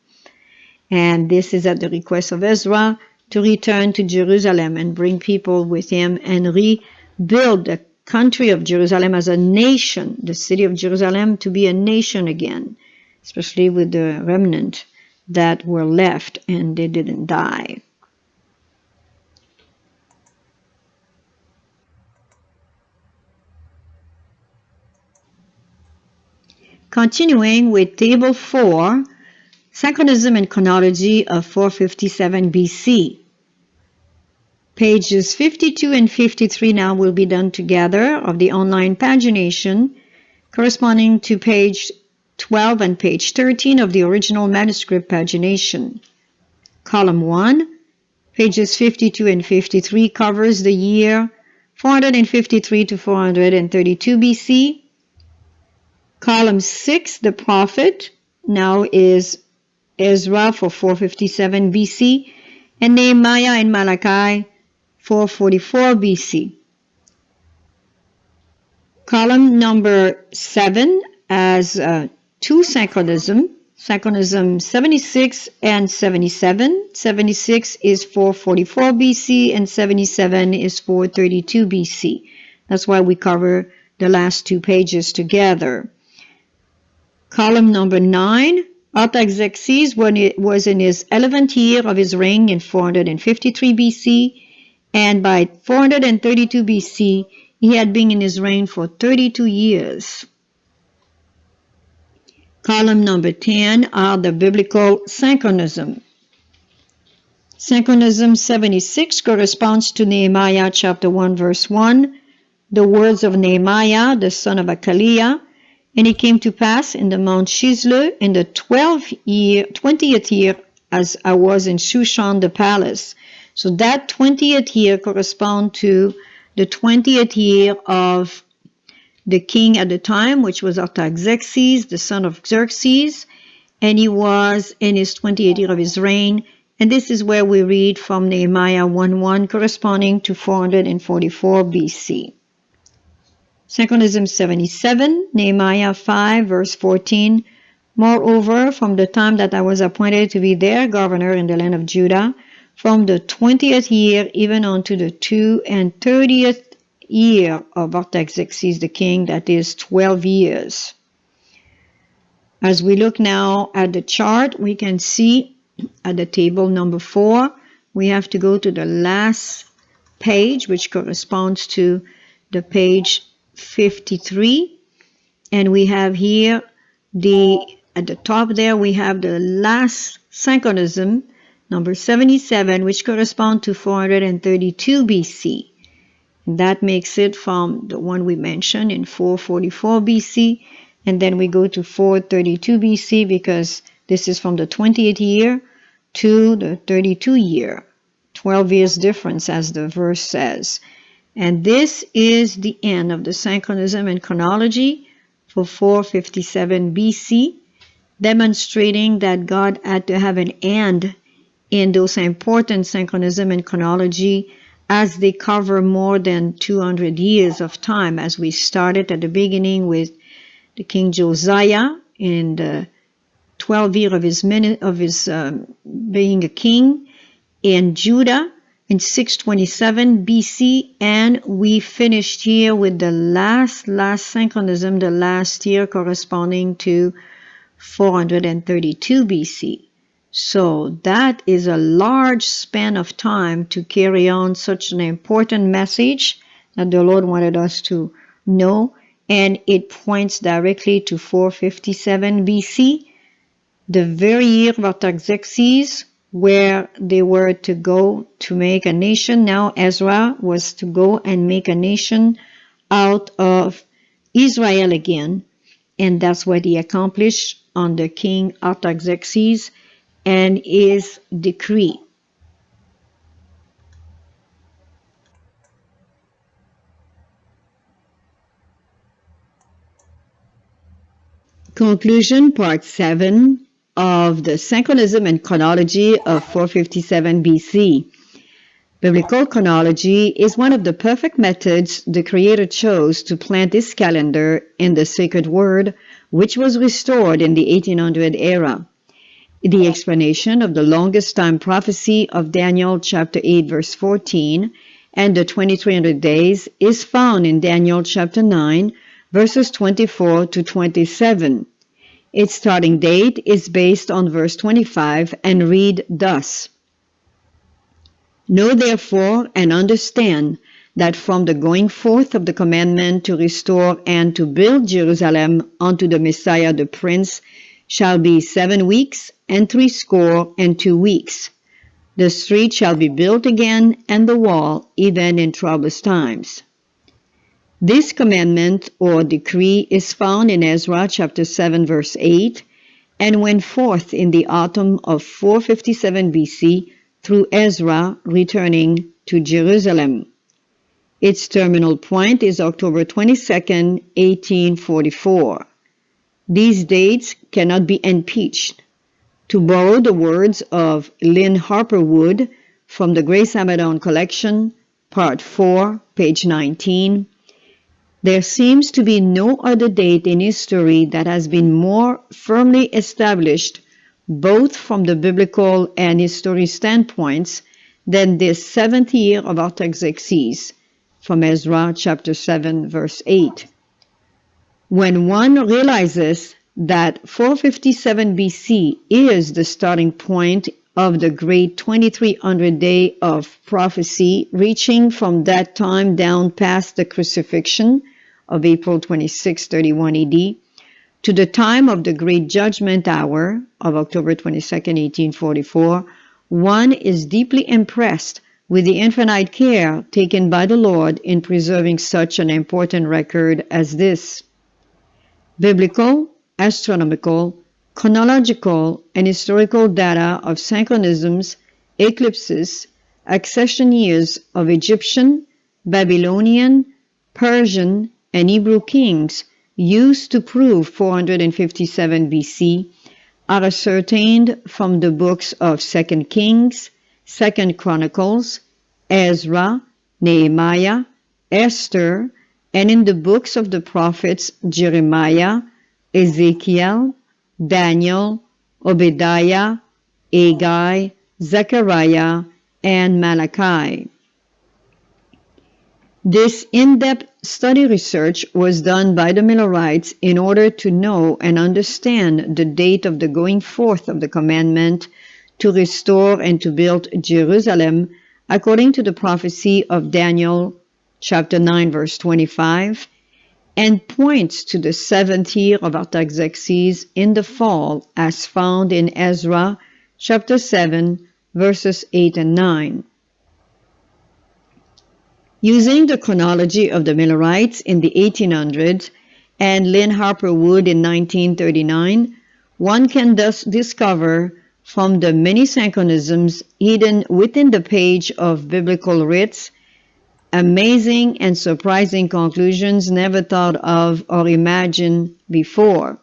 And this is at the request of Ezra to return to Jerusalem and bring people with him and rebuild the country of Jerusalem as a nation, the city of Jerusalem to be a nation again, especially with the remnant that were left and they didn't die. Continuing with Table 4, Synchronism and Chronology of 457 BC. Pages 52 and 53 now will be done together of the online pagination, corresponding to page 12 and page 13 of the original manuscript pagination. Column 1, pages 52 and 53 covers the year 453 to 432 BC. Column 6, the prophet, now is Ezra for 457 BC, and Nehemiah and Malachi 444 BC. Column number 7 as two synchronism, Synchronism 76 and 77. 76 is 444 BC and 77 is 432 BC. That's why we cover the last two pages together. Column number 9, Artaxerxes was in his 11th year of his reign in 453 BC, and by 432 BC, he had been in his reign for 32 years. Column number 10 are the biblical synchronism. Synchronism 76 corresponds to Nehemiah chapter 1 verse 1, the words of Nehemiah, the son of Hakaliah, and it came to pass in the Mount Chislev in the 20th year as I was in Shushan the palace. So that 20th year corresponds to the 20th year of the king at the time, which was Artaxerxes, the son of Xerxes, and he was in his 20th year of his reign. And this is where we read from Nehemiah 1:1, corresponding to 444 BC. Synchronism 77, Nehemiah 5, verse 14. Moreover, from the time that I was appointed to be their governor in the land of Judah, from the 20th year even unto the 32nd year of Artaxerxes the king, that is 12 years. As we look now at the chart, we can see at the table number 4, we have to go to the last page, which corresponds to the page 53, and we have here at the top there we have the last synchronism, number 77, which corresponds to 432 BC. And that makes it from the one we mentioned in 444 BC, and then we go to 432 BC because this is from the 20th year to the 32 year, 12 years difference as the verse says. And this is the end of the Synchronism and Chronology for 457 BC, demonstrating that God had to have an end in those important Synchronism and Chronology as they cover more than 200 years of time, as we started at the beginning with the King Josiah in the 12th year of his being a king in Judah, in 627 BC, and we finished here with the last synchronism, the last year corresponding to 432 BC. So that is a large span of time to carry on such an important message that the Lord wanted us to know, and it points directly to 457 BC, the very year of Artaxerxes, where they were to go to make a nation. Now Ezra was to go and make a nation out of Israel again. And that's what he accomplished under King Artaxerxes and his decree. Conclusion, Part 7 of the Synchronism and Chronology of 457 BC. Biblical chronology is one of the perfect methods the Creator chose to plant His calendar in the sacred word, which was restored in the 1800 era. The explanation of the longest time prophecy of Daniel chapter 8 verse 14 and the 2300 days is found in Daniel chapter 9 verses 24 to 27. Its starting date is based on verse 25 and read thus: Know therefore and understand that from the going forth of the commandment to restore and to build Jerusalem unto the Messiah the Prince shall be 7 weeks and 62 weeks. The street shall be built again, and the wall, even in troublous times. This commandment or decree is found in Ezra chapter 7 verse 8, and went forth in the autumn of 457 BC through Ezra returning to Jerusalem. Its terminal point is October 22nd, 1844. These dates cannot be impeached. To borrow the words of Lynn Harper Wood from the Grace Amadon Collection, Part 4, page 19, there seems to be no other date in history that has been more firmly established, both from the biblical and historic standpoints, than this 7th year of Artaxerxes, from Ezra chapter 7, verse 8. When one realizes that 457 BC is the starting point of the great 2300 day of prophecy, reaching from that time down past the crucifixion of April 26, 31 AD, to the time of the great judgment hour of October 22nd, 1844, one is deeply impressed with the infinite care taken by the Lord in preserving such an important record as this. Biblical, astronomical, chronological, and historical data of synchronisms, eclipses, accession years of Egyptian, Babylonian, Persian, and Hebrew kings used to prove 457 BC are ascertained from the books of 2 Kings, 2 Chronicles, Ezra, Nehemiah, Esther, and in the books of the prophets Jeremiah, Ezekiel, Daniel, Obadiah, Haggai, Zechariah, and Malachi. This in-depth study research was done by the Millerites in order to know and understand the date of the going forth of the commandment to restore and to build Jerusalem according to the prophecy of Daniel chapter 9 verse 25, and points to the 7th year of Artaxerxes in the fall as found in Ezra chapter 7 verses 8 and 9. Using the chronology of the Millerites in the 1800s and Lynn Harper Wood in 1939, one can thus discover from the many synchronisms hidden within the page of biblical writs amazing and surprising conclusions never thought of or imagined before.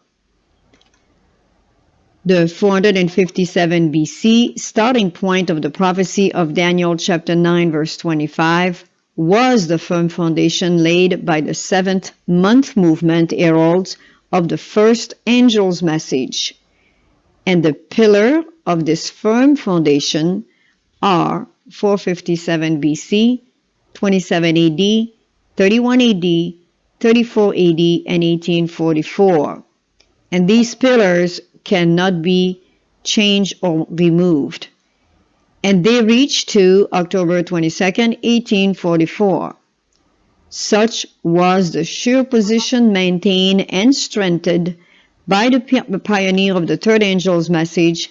The 457 BC starting point of the prophecy of Daniel chapter 9 verse 25 was the firm foundation laid by the 7th month movement heralds of the first angel's message. And the pillar of this firm foundation are 457 BC, 27 AD, 31 AD, 34 AD, and 1844. And these pillars cannot be changed or removed. And they reach to October 22nd, 1844. Such was the sure position maintained and strengthened by the pioneer of the third angel's message,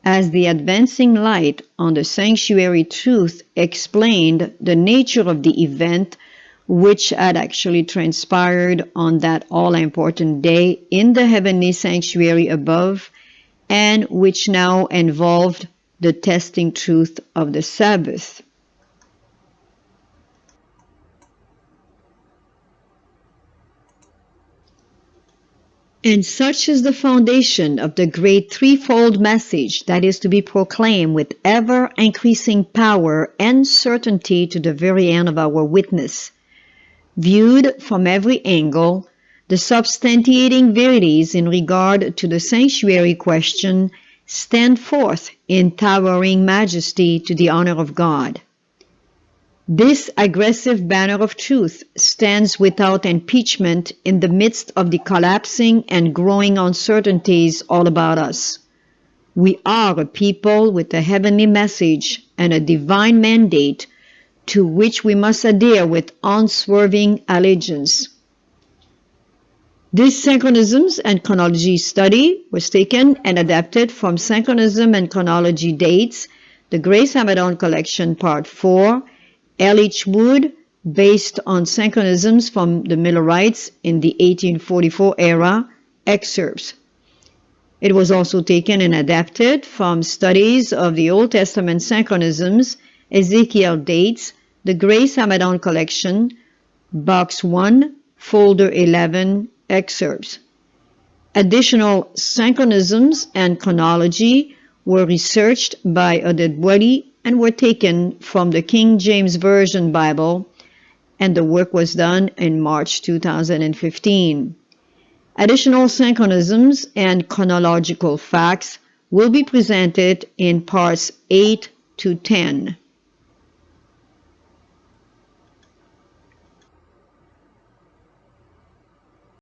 as the advancing light on the sanctuary truth explained the nature of the event which had actually transpired on that all-important day in the heavenly sanctuary above, and which now involved the testing truth of the Sabbath. And such is the foundation of the great threefold message that is to be proclaimed with ever-increasing power and certainty to the very end of our witness. Viewed from every angle, the substantiating verities in regard to the sanctuary question stand forth in towering majesty to the honor of God. This aggressive banner of truth stands without impeachment in the midst of the collapsing and growing uncertainties all about us. We are a people with a heavenly message and a divine mandate to which we must adhere with unswerving allegiance. This Synchronisms and Chronology study was taken and adapted from Synchronism and Chronology Dates, the Grace Amadon Collection, Part 4, L. H. Wood, based on Synchronisms from the Millerites in the 1844 era, excerpts. It was also taken and adapted from studies of the Old Testament Synchronisms, Ezekiel Dates, the Grace Amadon Collection, Box 1, Folder 11, excerpts. Additional Synchronisms and Chronology were researched by Odedwali and were taken from the King James Version Bible, and the work was done in March 2015. Additional synchronisms and chronological facts will be presented in parts 8 to 10.